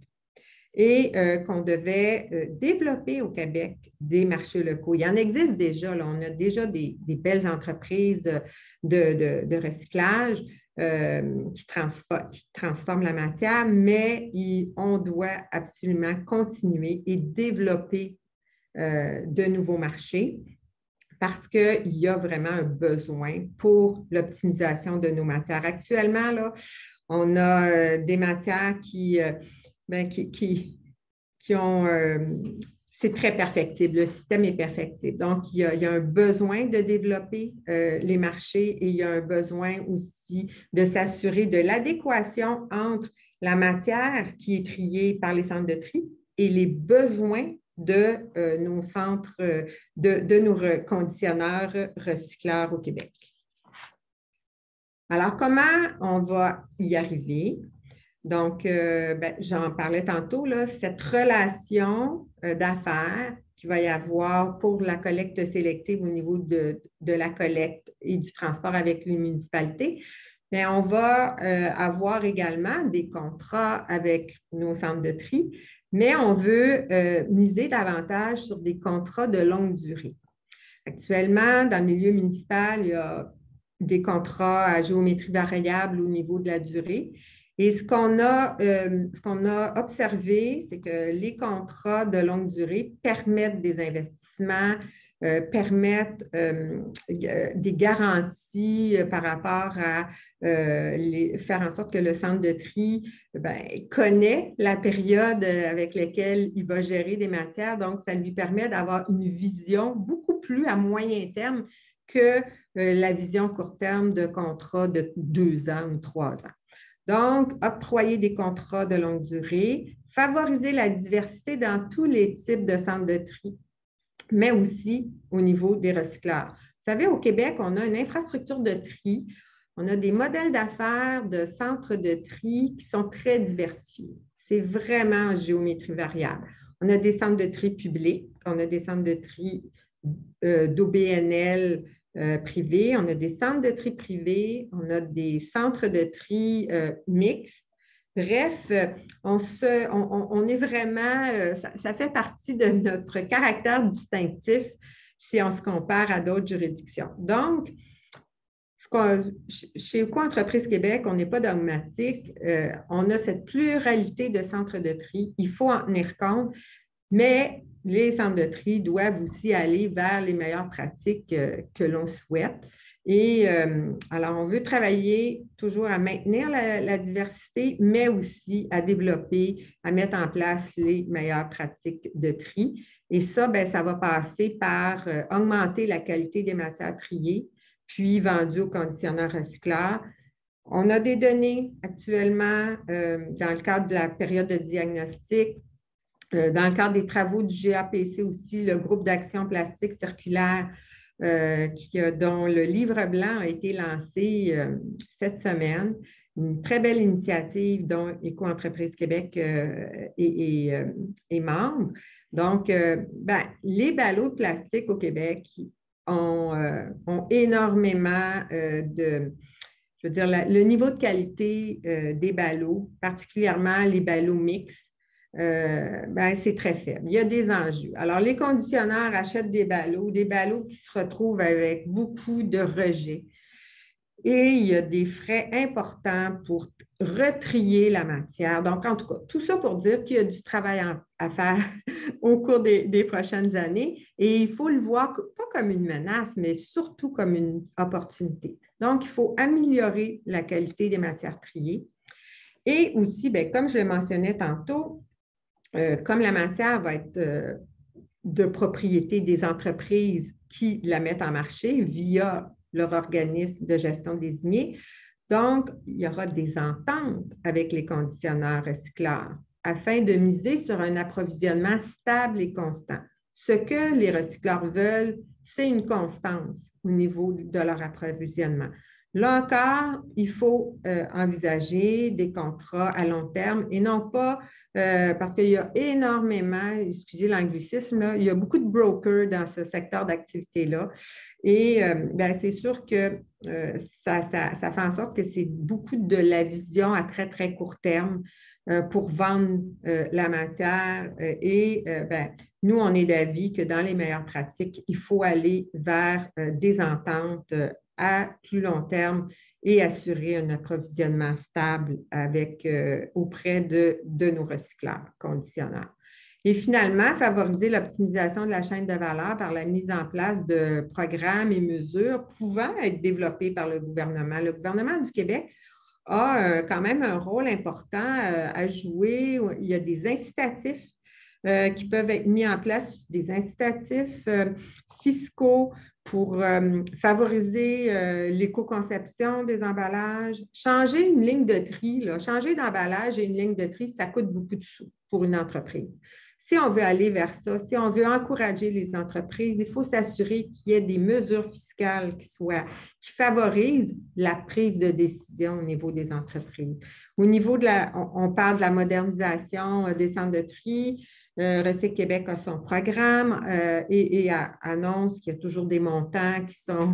et qu'on devait développer au Québec des marchés locaux. Il y en existe déjà, là, on a déjà des belles entreprises de recyclage qui transforment la matière, mais on doit absolument continuer et développer de nouveaux marchés parce qu'il y a vraiment un besoin pour l'optimisation de nos matières. Actuellement, là, on a des matières qui ont... c'est très perfectible, le système est perfectible. Donc, il y a un besoin de développer les marchés et il y a un besoin aussi de s'assurer de l'adéquation entre la matière qui est triée par les centres de tri et les besoins de nos centres, de nos conditionneurs recycleurs au Québec. Alors, comment on va y arriver? Donc, j'en parlais tantôt, là, cette relation d'affaires qu'il va y avoir pour la collecte sélective au niveau de la collecte et du transport avec les municipalités, bien, on va avoir également des contrats avec nos centres de tri, mais on veut miser davantage sur des contrats de longue durée. Actuellement, dans le milieu municipal, il y a des contrats à géométrie variable au niveau de la durée. Et ce qu'on a observé, c'est que les contrats de longue durée permettent des investissements, permettent des garanties par rapport à faire en sorte que le centre de tri connaît la période avec laquelle il va gérer des matières. Donc, ça lui permet d'avoir une vision beaucoup plus à moyen terme que la vision court terme de contrats de 2 ans ou 3 ans. Donc, octroyer des contrats de longue durée, favoriser la diversité dans tous les types de centres de tri. mais aussi au niveau des recycleurs. Vous savez, au Québec, on a une infrastructure de tri, on a des modèles d'affaires de centres de tri qui sont très diversifiés. C'est vraiment en géométrie variable. On a des centres de tri publics, on a des centres de tri d'OBNL privés, on a des centres de tri privés, on a des centres de tri mixtes. Bref, on est vraiment, ça fait partie de notre caractère distinctif si on se compare à d'autres juridictions. Donc, chez Eco-Entreprises Québec, on n'est pas dogmatique. On a cette pluralité de centres de tri. Il faut en tenir compte, mais les centres de tri doivent aussi aller vers les meilleures pratiques que l'on souhaite. Et alors, on veut travailler toujours à maintenir la diversité, mais aussi à développer, à mettre en place les meilleures pratiques de tri. Et ça, bien, ça va passer par augmenter la qualité des matières triées, puis vendues aux conditionneurs recycleurs. On a des données actuellement dans le cadre de la période de diagnostic, dans le cadre des travaux du GAPC aussi, le groupe d'action plastique circulaire, dont le livre blanc a été lancé cette semaine. Une très belle initiative dont Éco-Entreprises Québec est membre. Donc, les ballots de plastique au Québec ont énormément je veux dire, le niveau de qualité des ballots, particulièrement les ballots mixtes, c'est très faible. Il y a des enjeux. Alors, les conditionneurs achètent des ballots qui se retrouvent avec beaucoup de rejets. Et il y a des frais importants pour retrier la matière. Donc, en tout cas, tout ça pour dire qu'il y a du travail à faire au cours des prochaines années. Et il faut le voir pas comme une menace, mais surtout comme une opportunité. Donc, il faut améliorer la qualité des matières triées. Et aussi, comme je le mentionnais tantôt, comme la matière va être de propriété des entreprises qui la mettent en marché via leur organisme de gestion désigné, donc il y aura des ententes avec les conditionneurs recycleurs afin de miser sur un approvisionnement stable et constant. Ce que les recycleurs veulent, c'est une constance au niveau de leur approvisionnement. Là encore, il faut envisager des contrats à long terme et non pas parce qu'il y a énormément, excusez l'anglicisme, là, il y a beaucoup de brokers dans ce secteur d'activité-là. Et c'est sûr que ça fait en sorte que c'est beaucoup de la vision à très, très court terme pour vendre la matière. Nous, on est d'avis que dans les meilleures pratiques, il faut aller vers des ententes à plus long terme et assurer un approvisionnement stable auprès de nos recycleurs, conditionneurs. Et finalement, favoriser l'optimisation de la chaîne de valeur par la mise en place de programmes et mesures pouvant être développés par le gouvernement. Le gouvernement du Québec a quand même un rôle important à jouer. Il y a des incitatifs qui peuvent être mis en place, des incitatifs fiscaux pour favoriser l'éco-conception des emballages. Changer une ligne de tri, changer d'emballage et une ligne de tri, ça coûte beaucoup de sous pour une entreprise. Si on veut aller vers ça, si on veut encourager les entreprises, il faut s'assurer qu'il y ait des mesures fiscales qui favorisent la prise de décision au niveau des entreprises. Au niveau on parle de la modernisation des centres de tri. Recycle Québec a son programme et annonce qu'il y a toujours des montants qui sont…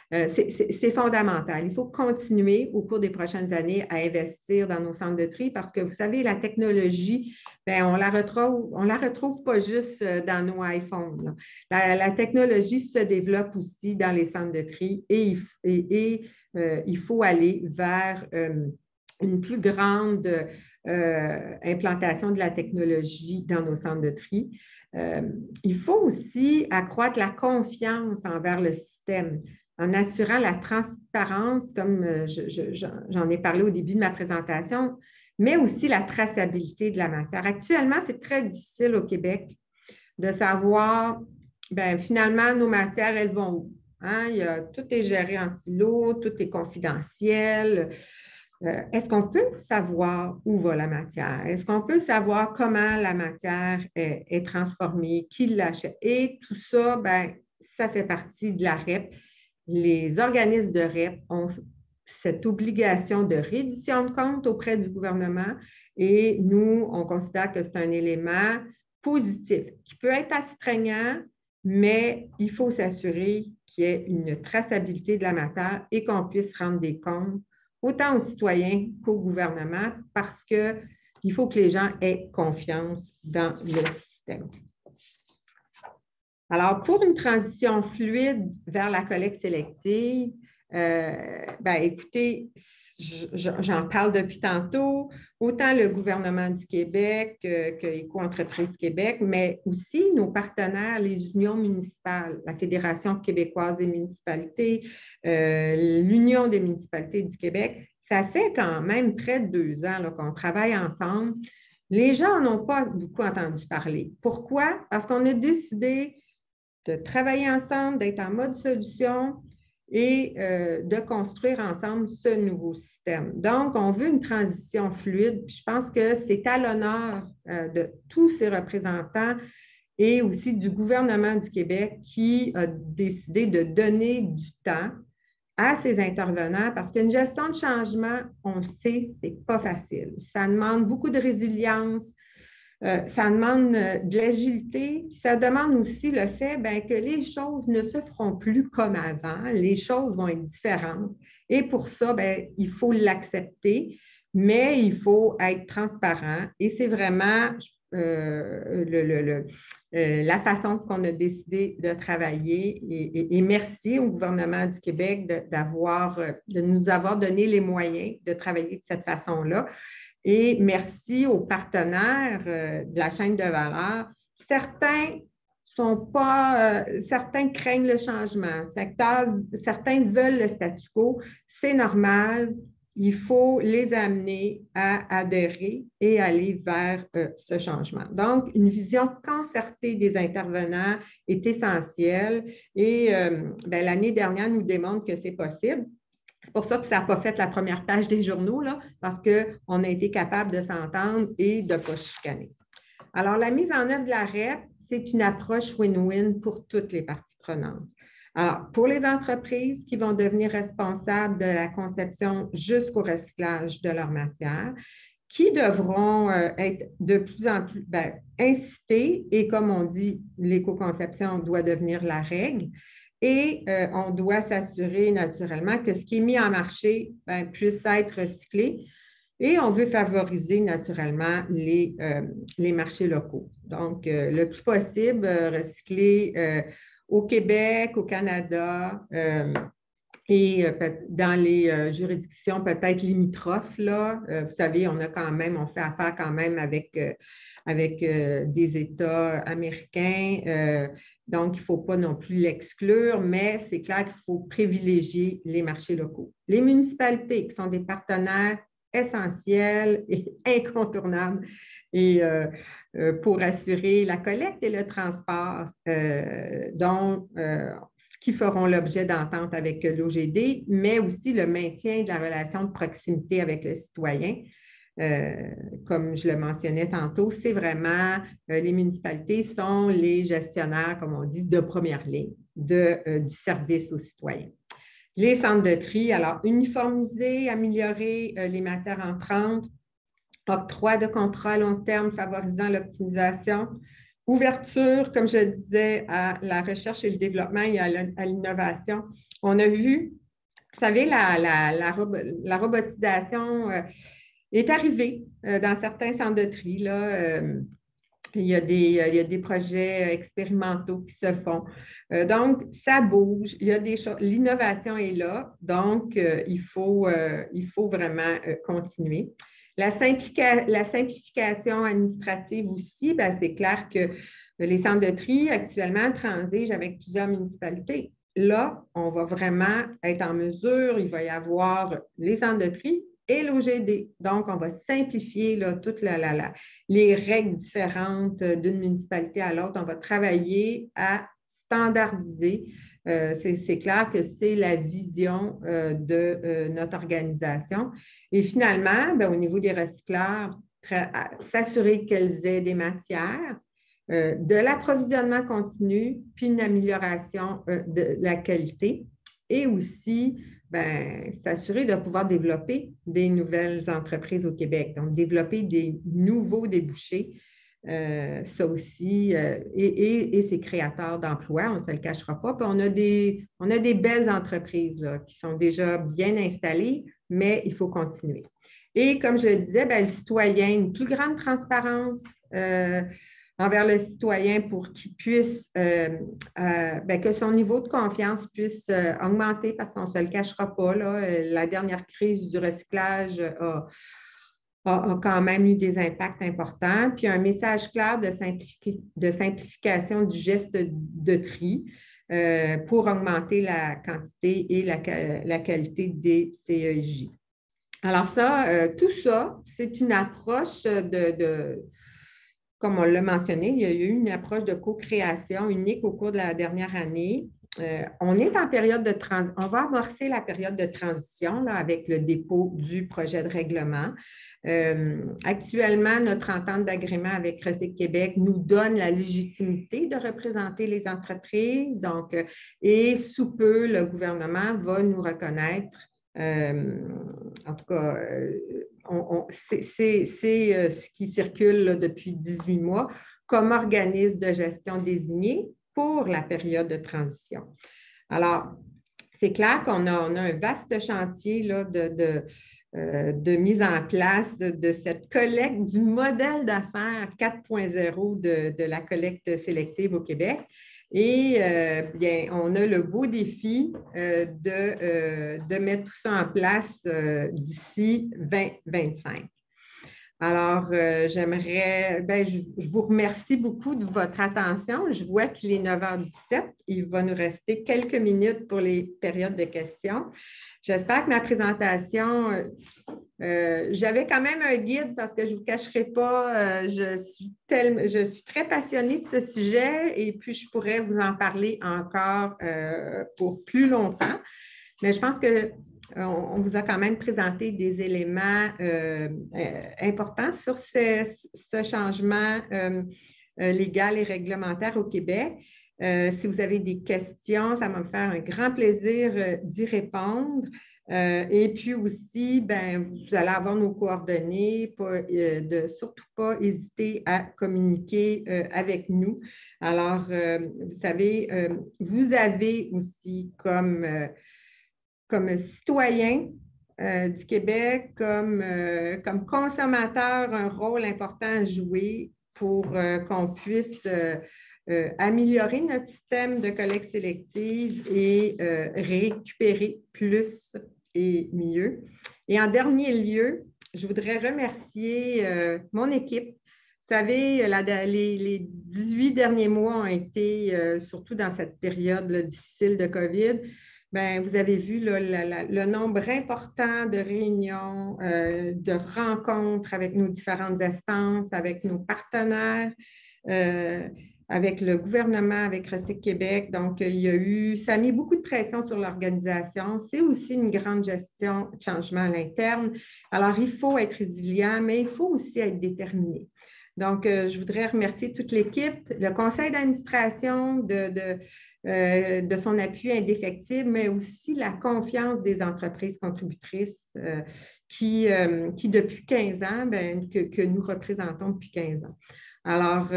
c'est fondamental. Il faut continuer au cours des prochaines années à investir dans nos centres de tri parce que, vous savez, la technologie, on la retrouve pas juste dans nos iPhones. La technologie se développe aussi dans les centres de tri et il faut aller vers une plus grande implantation de la technologie dans nos centres de tri. Il faut aussi accroître la confiance envers le système en assurant la transparence, comme j'en ai parlé au début de ma présentation, mais aussi la traçabilité de la matière. Actuellement, c'est très difficile au Québec de savoir, finalement, nos matières, elles vont où? Tout est géré en silo, tout est confidentiel. est-ce qu'on peut savoir où va la matière? Est-ce qu'on peut savoir comment la matière est transformée, qui l'achète? Et tout ça, ben, ça fait partie de la REP. Les organismes de REP ont cette obligation de reddition de comptes auprès du gouvernement et nous, on considère que c'est un élément positif qui peut être astreignant, mais il faut s'assurer qu'il y ait une traçabilité de la matière et qu'on puisse rendre des comptes autant aux citoyens qu'au gouvernement parce qu'il faut que les gens aient confiance dans le système. Alors, pour une transition fluide vers la collecte sélective, ben, écoutez, j'en parle depuis tantôt, autant le gouvernement du Québec que Éco-entreprises Québec, mais aussi nos partenaires, les unions municipales, la Fédération québécoise des municipalités, l'Union des municipalités du Québec. Ça fait quand même près de 2 ans qu'on travaille ensemble. Les gens n'en ont pas beaucoup entendu parler. Pourquoi? Parce qu'on a décidé de travailler ensemble, d'être en mode solution et de construire ensemble ce nouveau système. Donc, on veut une transition fluide. Puis je pense que c'est à l'honneur de tous ces représentants et aussi du gouvernement du Québec qui a décidé de donner du temps à ces intervenants parce qu'une gestion de changement, on le sait, ce n'est pas facile. Ça demande beaucoup de résilience, ça demande de l'agilité, puis ça demande aussi le fait que les choses ne se feront plus comme avant, les choses vont être différentes. Et pour ça, il faut l'accepter, mais il faut être transparent. Et c'est vraiment la façon qu'on a décidé de travailler. Et merci au gouvernement du Québec de nous avoir donné les moyens de travailler de cette façon-là. Et merci aux partenaires de la chaîne de valeur. Certains craignent le changement. Certains veulent le statu quo. C'est normal. Il faut les amener à adhérer et aller vers ce changement. Donc, une vision concertée des intervenants est essentielle et l'année dernière nous démontre que c'est possible. C'est pour ça que ça n'a pas fait la première page des journaux, là, parce qu'on a été capable de s'entendre et de ne pas chicaner. Alors, la mise en œuvre de la REP, c'est une approche win-win pour toutes les parties prenantes. Alors, pour les entreprises qui vont devenir responsables de la conception jusqu'au recyclage de leur matière, qui devront être de plus en plus incitées et, comme on dit, l'éco-conception doit devenir la règle. Et on doit s'assurer naturellement que ce qui est mis en marché puisse être recyclé. Et on veut favoriser naturellement les marchés locaux. Donc, le plus possible, recycler au Québec, au Canada et dans les juridictions peut-être limitrophes. Là. Vous savez, on fait affaire quand même avec des États américains. Donc, il ne faut pas non plus l'exclure, mais c'est clair qu'il faut privilégier les marchés locaux. Les municipalités, qui sont des partenaires essentiels et incontournables et, pour assurer la collecte et le transport, qui feront l'objet d'entente avec l'OGD, mais aussi le maintien de la relation de proximité avec le citoyen. Comme je le mentionnais tantôt, c'est vraiment, les municipalités sont les gestionnaires, comme on dit, de première ligne du service aux citoyens. Les centres de tri, alors uniformiser, améliorer les matières entrantes, octroi de contrats à long terme favorisant l'optimisation, ouverture, comme je disais, à la recherche et le développement et à l'innovation. On a vu, vous savez, la robotisation est arrivée dans certains centres de tri. Là, il y a des projets expérimentaux qui se font. Donc, ça bouge. Il y a des choses. L'innovation est là. Donc, il faut vraiment continuer. La simplification administrative aussi, c'est clair que les centres de tri actuellement transigent avec plusieurs municipalités. Là, on va vraiment être en mesure, il va y avoir les centres de tri et l'OGD. Donc, on va simplifier là, toutes les règles différentes d'une municipalité à l'autre. On va travailler à standardiser C'est clair que c'est la vision de notre organisation. Et finalement, au niveau des recycleurs, s'assurer qu'elles aient des matières, de l'approvisionnement continu, puis une amélioration de la qualité et aussi s'assurer de pouvoir développer des nouvelles entreprises au Québec, donc développer des nouveaux débouchés. Ça aussi, et c'est créateur d'emplois, on ne se le cachera pas. Puis on a des belles entreprises là, qui sont déjà bien installées, mais il faut continuer. Et comme je le disais, le citoyen, une plus grande transparence envers le citoyen pour qu'il puisse, que son niveau de confiance puisse augmenter parce qu'on ne se le cachera pas. Là, la dernière crise du recyclage a quand même eu des impacts importants, puis un message clair de simplification du geste de tri pour augmenter la quantité et la qualité des CEJ. Alors ça, tout ça, c'est une approche comme on l'a mentionné, il y a eu une approche de co-création unique au cours de la dernière année. On est en période de transition. On va amorcer la période de transition là, avec le dépôt du projet de règlement. Actuellement, notre entente d'agrément avec Recyc Québec nous donne la légitimité de représenter les entreprises. Donc, et sous peu, le gouvernement va nous reconnaître. En tout cas, c'est ce qui circule là, depuis 18 mois comme organisme de gestion désigné pour la période de transition. Alors, c'est clair qu'on a un vaste chantier là, de mise en place de cette collecte, du modèle d'affaires 4.0 de la collecte sélective au Québec. Et on a le beau défi de mettre tout ça en place d'ici 2025. Alors, je vous remercie beaucoup de votre attention. Je vois qu'il est 9h17. Il va nous rester quelques minutes pour les périodes de questions. J'espère que ma présentation, j'avais quand même un guide parce que je ne vous cacherai pas, je suis très passionnée de ce sujet et puis je pourrais vous en parler encore pour plus longtemps. Mais je pense qu'on vous a quand même présenté des éléments importants sur ce changement légal et réglementaire au Québec. Si vous avez des questions, ça va me faire un grand plaisir d'y répondre. Et puis aussi, vous allez avoir nos coordonnées, surtout pas hésiter à communiquer avec nous. Alors, vous savez, vous avez aussi comme citoyen du Québec, comme consommateur, un rôle important à jouer pour qu'on puisse améliorer notre système de collecte sélective et récupérer plus et mieux. Et en dernier lieu, je voudrais remercier mon équipe. Vous savez, les 18 derniers mois ont été, surtout dans cette période là, difficile de COVID, vous avez vu là, le nombre important de réunions, de rencontres avec nos différentes instances, avec nos partenaires, avec le gouvernement, avec Recyc Québec. Donc, ça a mis beaucoup de pression sur l'organisation. C'est aussi une grande gestion de changement à l'interne. Alors, il faut être résilient, mais il faut aussi être déterminé. Donc, je voudrais remercier toute l'équipe, le conseil d'administration de son appui indéfectible, mais aussi la confiance des entreprises contributrices qui depuis 15 ans, que nous représentons depuis 15 ans. Alors,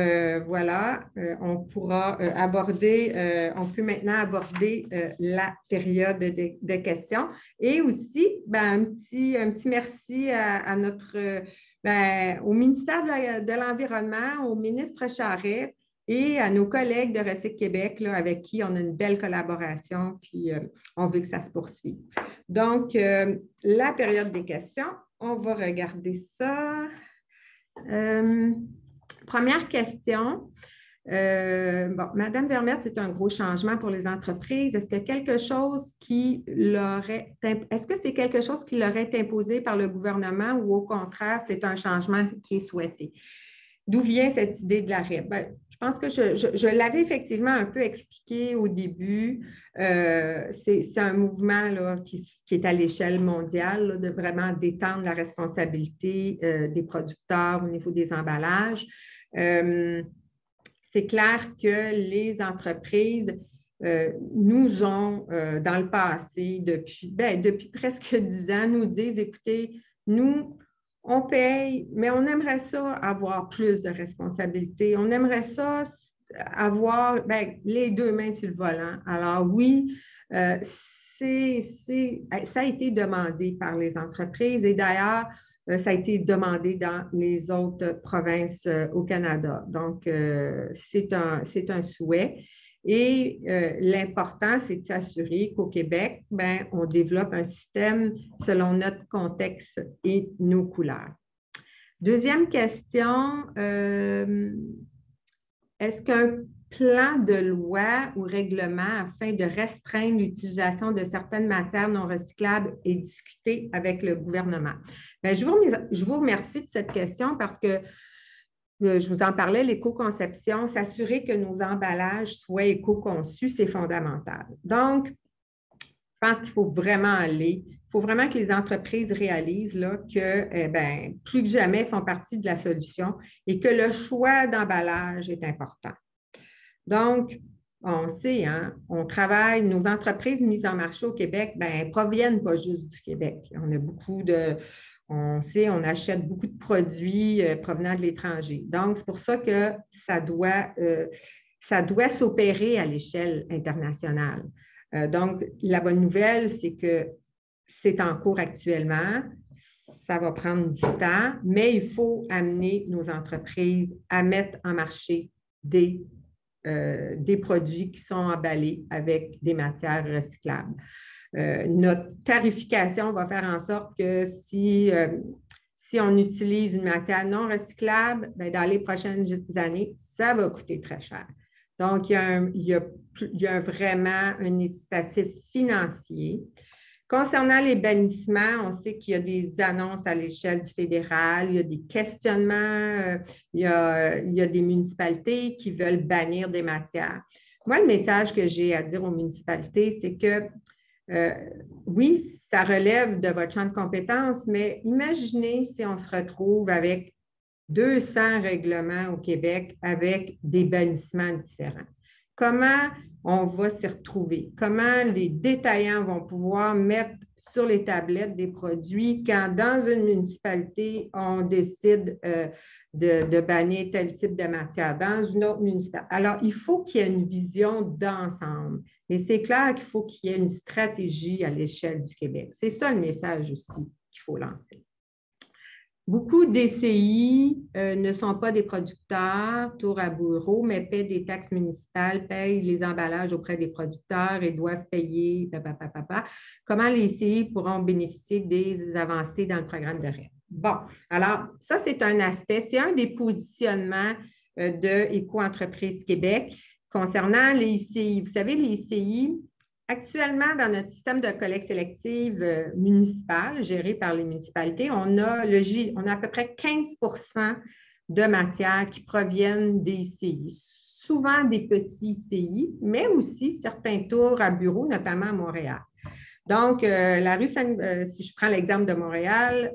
voilà, on pourra on peut maintenant aborder la période de questions. Et aussi, un petit merci à notre, au ministère de l'Environnement, au ministre Charest et à nos collègues de Recyc Québec, là, avec qui on a une belle collaboration, puis on veut que ça se poursuive. Donc, la période des questions, on va regarder ça. Première question. Madame Vermette, c'est un gros changement pour les entreprises. Est-ce que c'est quelque chose qui leur est imposé par le gouvernement ou au contraire, c'est un changement qui est souhaité? D'où vient cette idée de l'arrêt? je pense que je l'avais effectivement un peu expliqué au début. C'est un mouvement là, qui est à l'échelle mondiale là, de vraiment d'étendre la responsabilité des producteurs au niveau des emballages. C'est clair que les entreprises nous ont, dans le passé, depuis presque 10 ans, nous disent, écoutez, nous, on paye, mais on aimerait ça avoir plus de responsabilités. On aimerait ça avoir les deux mains sur le volant. Alors oui, ça a été demandé par les entreprises et d'ailleurs, ça a été demandé dans les autres provinces au Canada. Donc, c'est un souhait. Et l'important, c'est de s'assurer qu'au Québec, on développe un système selon notre contexte et nos couleurs. Deuxième question, est-ce qu'un plan de loi ou règlement afin de restreindre l'utilisation de certaines matières non recyclables est discuté avec le gouvernement? Je vous remercie de cette question parce que je vous en parlais, l'éco-conception, s'assurer que nos emballages soient éco-conçus, c'est fondamental. Donc, je pense qu'il faut vraiment il faut vraiment que les entreprises réalisent là, que plus que jamais, font partie de la solution et que le choix d'emballage est important. Donc, on sait, on travaille, nos entreprises mises en marché au Québec, ne proviennent pas juste du Québec. On sait, on achète beaucoup de produits provenant de l'étranger. Donc, c'est pour ça que ça doit s'opérer à l'échelle internationale. Donc, la bonne nouvelle, c'est que c'est en cours actuellement. Ça va prendre du temps, mais il faut amener nos entreprises à mettre en marché des produits qui sont emballés avec des matières recyclables. Notre tarification va faire en sorte que si on utilise une matière non recyclable, dans les prochaines années, ça va coûter très cher. Donc, il y a vraiment un incitatif financier. Concernant les bannissements, on sait qu'il y a des annonces à l'échelle du fédéral, il y a des questionnements, il y a des municipalités qui veulent bannir des matières. Moi, le message que j'ai à dire aux municipalités, c'est que oui, ça relève de votre champ de compétences, mais imaginez si on se retrouve avec 200 règlements au Québec avec des bannissements différents. Comment on va s'y retrouver? Comment les détaillants vont pouvoir mettre sur les tablettes des produits quand dans une municipalité, on décide de bannir tel type de matière, dans une autre municipalité? Alors, il faut qu'il y ait une vision d'ensemble. Et c'est clair qu'il faut qu'il y ait une stratégie à l'échelle du Québec. C'est ça le message aussi qu'il faut lancer. Beaucoup d'ECI ne sont pas des producteurs, tour à bureau, mais paient des taxes municipales, payent les emballages auprès des producteurs et doivent payer. Comment les ECI pourront bénéficier des avancées dans le programme de REP? Bon, alors ça, c'est un aspect, c'est un des positionnements de Éco-entreprise Québec concernant les ICI. Vous savez, les ICI, actuellement, dans notre système de collecte sélective municipale géré par les municipalités, on a à peu près 15% de matières qui proviennent des ICI, souvent des petits ICI, mais aussi certains tours à bureau, notamment à Montréal. Donc, la rue si je prends l'exemple de Montréal,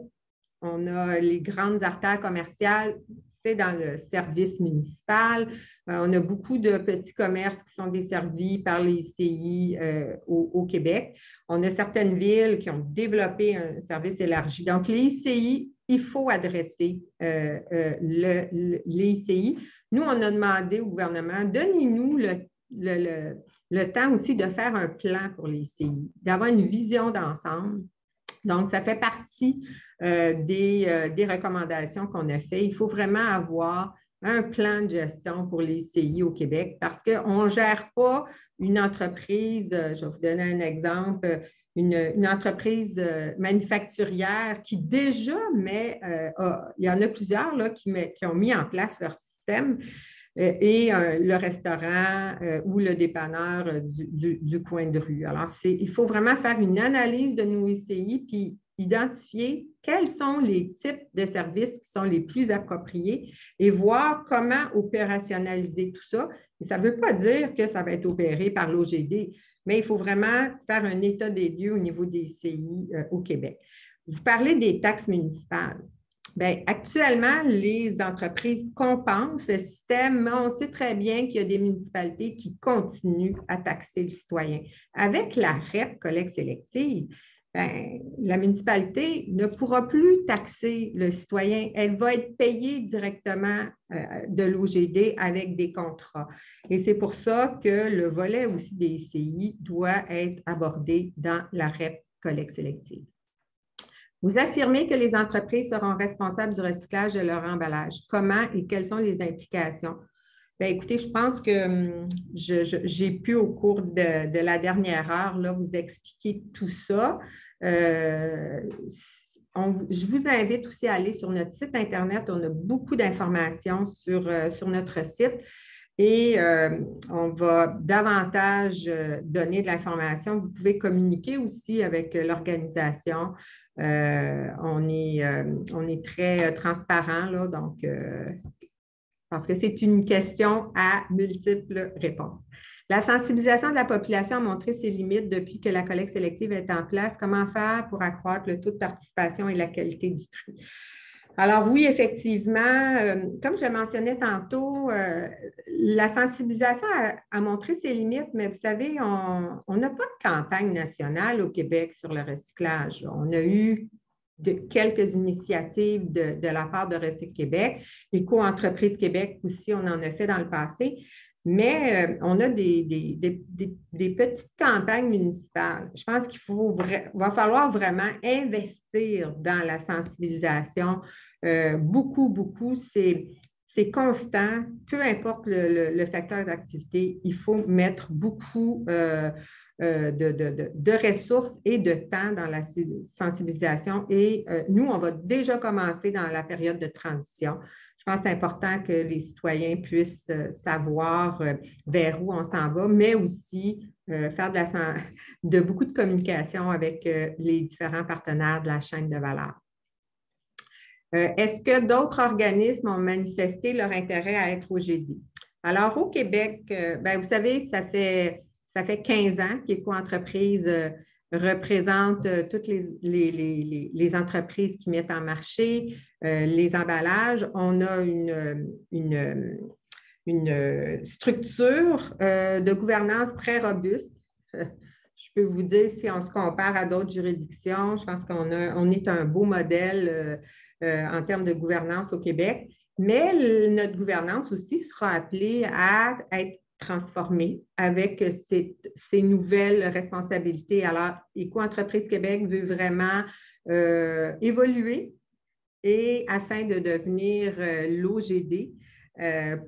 on a les grandes artères commerciales, c'est dans le service municipal. On a beaucoup de petits commerces qui sont desservis par les ICI au Québec. On a certaines villes qui ont développé un service élargi. Donc, les ICI, il faut adresser les ICI. Nous, on a demandé au gouvernement, donnez-nous le temps aussi de faire un plan pour les ICI, d'avoir une vision d'ensemble. Donc, ça fait partie des recommandations qu'on a faites. Il faut vraiment avoir un plan de gestion pour les ICI au Québec parce qu'on ne gère pas une entreprise, je vais vous donner un exemple, une entreprise manufacturière qui déjà il y en a plusieurs là, qui ont mis en place leur système et le restaurant ou le dépanneur du coin de rue. Alors, il faut vraiment faire une analyse de nos ICI puis identifier quels sont les types de services qui sont les plus appropriés et voir comment opérationnaliser tout ça. Et ça ne veut pas dire que ça va être opéré par l'OGD, mais il faut vraiment faire un état des lieux au niveau des CI au Québec. Vous parlez des taxes municipales. Bien, actuellement, les entreprises compensent ce système, mais on sait très bien qu'il y a des municipalités qui continuent à taxer le citoyen. Avec la REP collecte sélective, bien, la municipalité ne pourra plus taxer le citoyen. Elle va être payée directement de l'OGD avec des contrats. Et c'est pour ça que le volet aussi des CI doit être abordé dans la REP collecte sélective. Vous affirmez que les entreprises seront responsables du recyclage de leur emballage. Comment et quelles sont les implications? Bien, écoutez, je pense que j'ai pu, au cours de la dernière heure, là, vous expliquer tout ça. Je vous invite aussi à aller sur notre site Internet. On a beaucoup d'informations sur notre site. Et on va davantage donner de l'information. Vous pouvez communiquer aussi avec l'organisation. On est très transparent, là, donc parce que c'est une question à multiples réponses. La sensibilisation de la population a montré ses limites depuis que la collecte sélective est en place. Comment faire pour accroître le taux de participation et la qualité du tri? Alors oui, effectivement, comme je mentionnais tantôt, la sensibilisation a montré ses limites, mais vous savez, on n'a pas de campagne nationale au Québec sur le recyclage. On a eu quelques initiatives de la part de Recycle Québec. Éco-entreprise Québec aussi, on en a fait dans le passé. Mais on a des petites campagnes municipales. Je pense qu'il va falloir vraiment investir dans la sensibilisation. Beaucoup, c'est constant. Peu importe le secteur d'activité, il faut mettre beaucoup de ressources et de temps dans la sensibilisation. Et nous, on va déjà commencer dans la période de transition. Je pense que c'est important que les citoyens puissent savoir vers où on s'en va, mais aussi faire de beaucoup de communication avec les différents partenaires de la chaîne de valeur. Est-ce que d'autres organismes ont manifesté leur intérêt à être OGD? Alors, au Québec, bien, vous savez, ça fait 15 ans qu'Éco-entreprise représente toutes les entreprises qui mettent en marché les emballages. On a une structure de gouvernance très robuste. Je peux vous dire, si on se compare à d'autres juridictions, je pense qu'on est un beau modèle en termes de gouvernance au Québec. Mais notre gouvernance aussi sera appelée à être transformée avec ces nouvelles responsabilités. Alors, Éco-entreprise Québec veut vraiment évoluer et afin de devenir l'OGD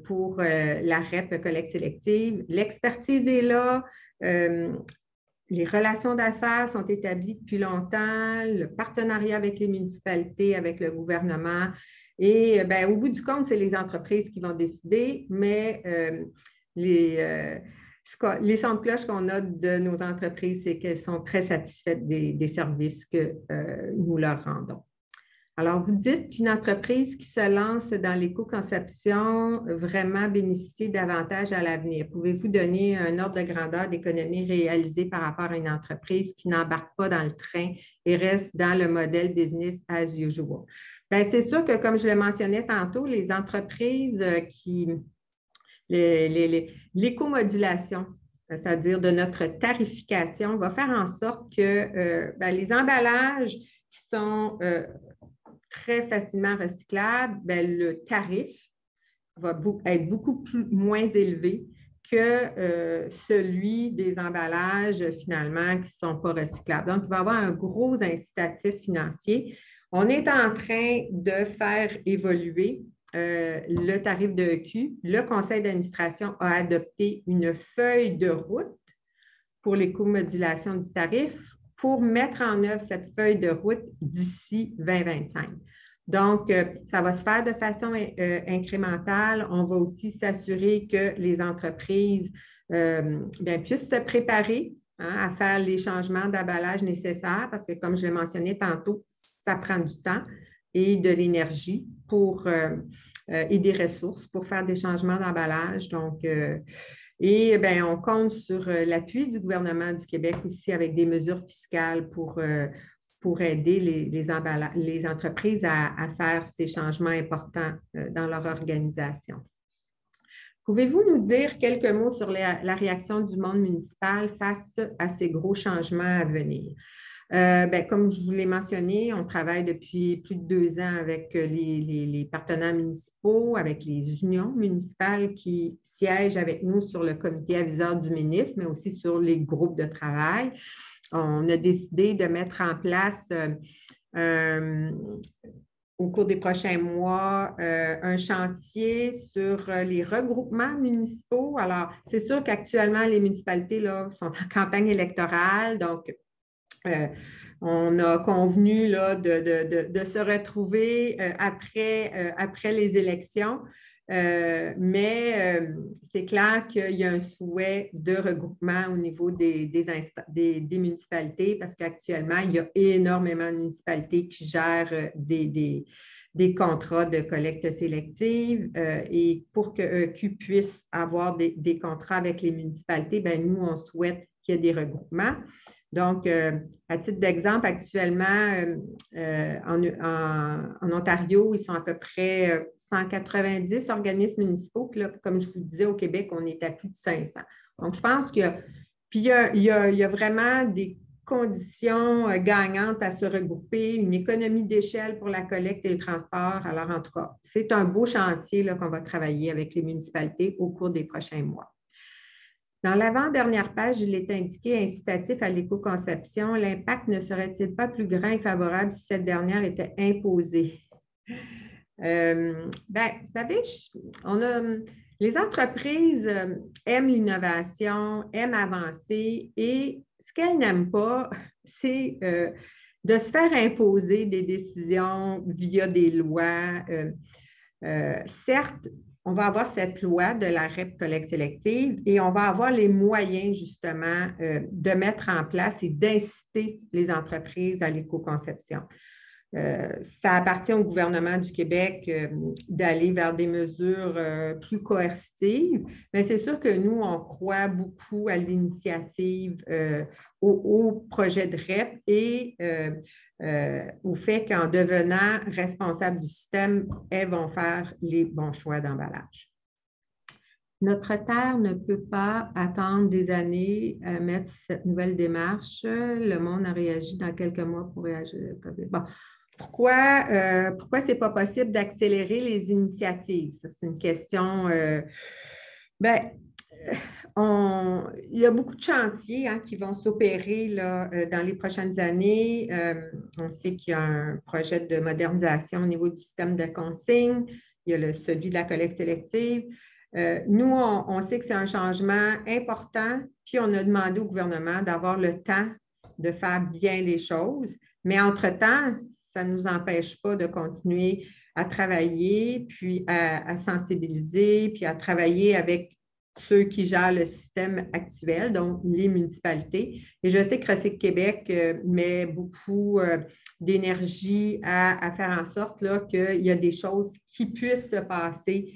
pour la REP collecte sélective. L'expertise est là. Les relations d'affaires sont établies depuis longtemps, le partenariat avec les municipalités, avec le gouvernement. Et bien, au bout du compte, c'est les entreprises qui vont décider, mais les sons de cloche qu'on a de nos entreprises, c'est qu'elles sont très satisfaites des services que nous leur rendons. Alors, vous dites qu'une entreprise qui se lance dans l'éco-conception vraiment bénéficie davantage à l'avenir. Pouvez-vous donner un ordre de grandeur d'économie réalisée par rapport à une entreprise qui n'embarque pas dans le train et reste dans le modèle business as usual? Bien, c'est sûr que, comme je le mentionnais tantôt, les entreprises l'éco-modulation, c'est-à-dire de notre tarification, va faire en sorte que les emballages qui sont très facilement recyclables, bien, le tarif va être beaucoup moins élevé que celui des emballages finalement qui ne sont pas recyclables. Donc, il va y avoir un gros incitatif financier. On est en train de faire évoluer le tarif de EQ. Le conseil d'administration a adopté une feuille de route pour l'éco-modulation du tarif pour mettre en œuvre cette feuille de route d'ici 2025. Donc, ça va se faire de façon incrémentale. On va aussi s'assurer que les entreprises puissent se préparer à faire les changements d'emballage nécessaires parce que, comme je l'ai mentionné tantôt, ça prend du temps et de l'énergie et des ressources pour faire des changements d'emballage. Donc, on compte sur l'appui du gouvernement du Québec aussi avec des mesures fiscales pour aider les entreprises à faire ces changements importants dans leur organisation. Pouvez-vous nous dire quelques mots sur la réaction du monde municipal face à ces gros changements à venir? Comme je vous l'ai mentionné, on travaille depuis plus de 2 ans avec les partenaires municipaux, avec les unions municipales qui siègent avec nous sur le comité aviseur du ministre, mais aussi sur les groupes de travail. On a décidé de mettre en place au cours des prochains mois, un chantier sur les regroupements municipaux. Alors, c'est sûr qu'actuellement, les municipalités là, sont en campagne électorale, donc on a convenu là, de se retrouver après les élections, mais c'est clair qu'il y a un souhait de regroupement au niveau des municipalités parce qu'actuellement, il y a énormément de municipalités qui gèrent des contrats de collecte sélective et pour que EQ puisse avoir des contrats avec les municipalités, nous, on souhaite qu'il y ait des regroupements. Donc, à titre d'exemple, actuellement, en Ontario, ils sont à peu près 190 organismes municipaux. Puis là, comme je vous disais, au Québec, on est à plus de 500. Donc, je pense qu'il y a vraiment des conditions gagnantes à se regrouper, une économie d'échelle pour la collecte et le transport. Alors, en tout cas, c'est un beau chantier qu'on va travailler avec les municipalités au cours des prochains mois. Dans l'avant-dernière page, il est indiqué incitatif à l'éco-conception. L'impact ne serait-il pas plus grand et favorable si cette dernière était imposée? Vous savez, les entreprises aiment l'innovation, aiment avancer et ce qu'elles n'aiment pas, c'est de se faire imposer des décisions via des lois. Certes, on va avoir cette loi de la REP collecte sélective et on va avoir les moyens justement de mettre en place et d'inciter les entreprises à l'éco-conception. Ça appartient au gouvernement du Québec d'aller vers des mesures plus coercitives, mais c'est sûr que nous, on croit beaucoup à l'initiative, au projet de REP et au fait qu'en devenant responsable du système, elles vont faire les bons choix d'emballage. Notre terre ne peut pas attendre des années à mettre cette nouvelle démarche. Le monde a réagi dans quelques mois pour réagir au COVID. Bon. Pourquoi ce n'est pas possible d'accélérer les initiatives? Ça, c'est une question. Il y a beaucoup de chantiers qui vont s'opérer dans les prochaines années. On sait qu'il y a un projet de modernisation au niveau du système de consigne. Il y a celui de la collecte sélective. Nous, on sait que c'est un changement important, puis on a demandé au gouvernement d'avoir le temps de faire bien les choses. Mais entre-temps, ça ne nous empêche pas de continuer à travailler, puis à sensibiliser, puis à travailler avec ceux qui gèrent le système actuel, donc les municipalités. Et je sais que Recycle Québec met beaucoup d'énergie à faire en sorte qu'il y a des choses qui puissent se passer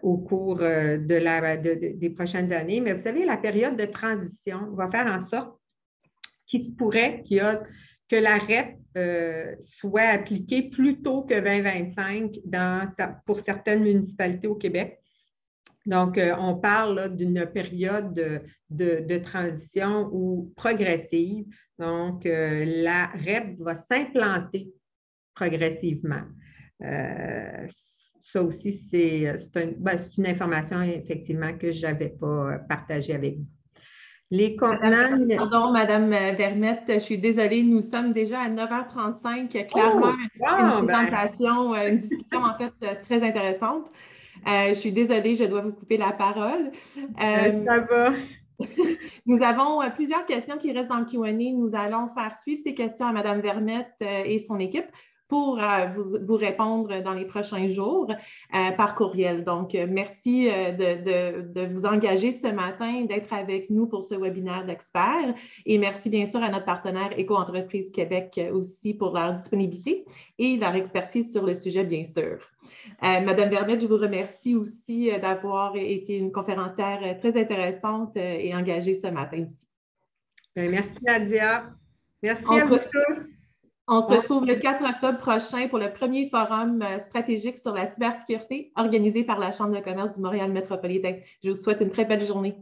au cours des prochaines années. Mais vous savez, la période de transition va faire en sorte qu'il se pourrait que la REP soit appliquée plus tôt que 2025 pour certaines municipalités au Québec. Donc, on parle d'une période de transition progressive. Donc, la REP va s'implanter progressivement. Ça aussi, c'est une information, effectivement, que je n'avais pas partagée avec vous. Les contenants... Pardon, Madame Vermette, je suis désolée, nous sommes déjà à 9h35. Clairement, une présentation, une discussion en fait très intéressante. Je suis désolée, je dois vous couper la parole. Ça va. Nous avons plusieurs questions qui restent dans le Q&A. Nous allons faire suivre ces questions à Madame Vermette et son équipe. pour vous répondre dans les prochains jours par courriel. Donc, merci de vous engager ce matin, d'être avec nous pour ce webinaire d'experts. Et merci bien sûr à notre partenaire Éco-Entreprise Québec aussi pour leur disponibilité et leur expertise sur le sujet, bien sûr. Madame Vermette, je vous remercie aussi d'avoir été une conférencière très intéressante et engagée ce matin aussi. Merci, Nadia. Merci à vous tous. On se retrouve le 4 octobre prochain pour le premier forum stratégique sur la cybersécurité organisé par la Chambre de commerce du Montréal métropolitain. Je vous souhaite une très belle journée.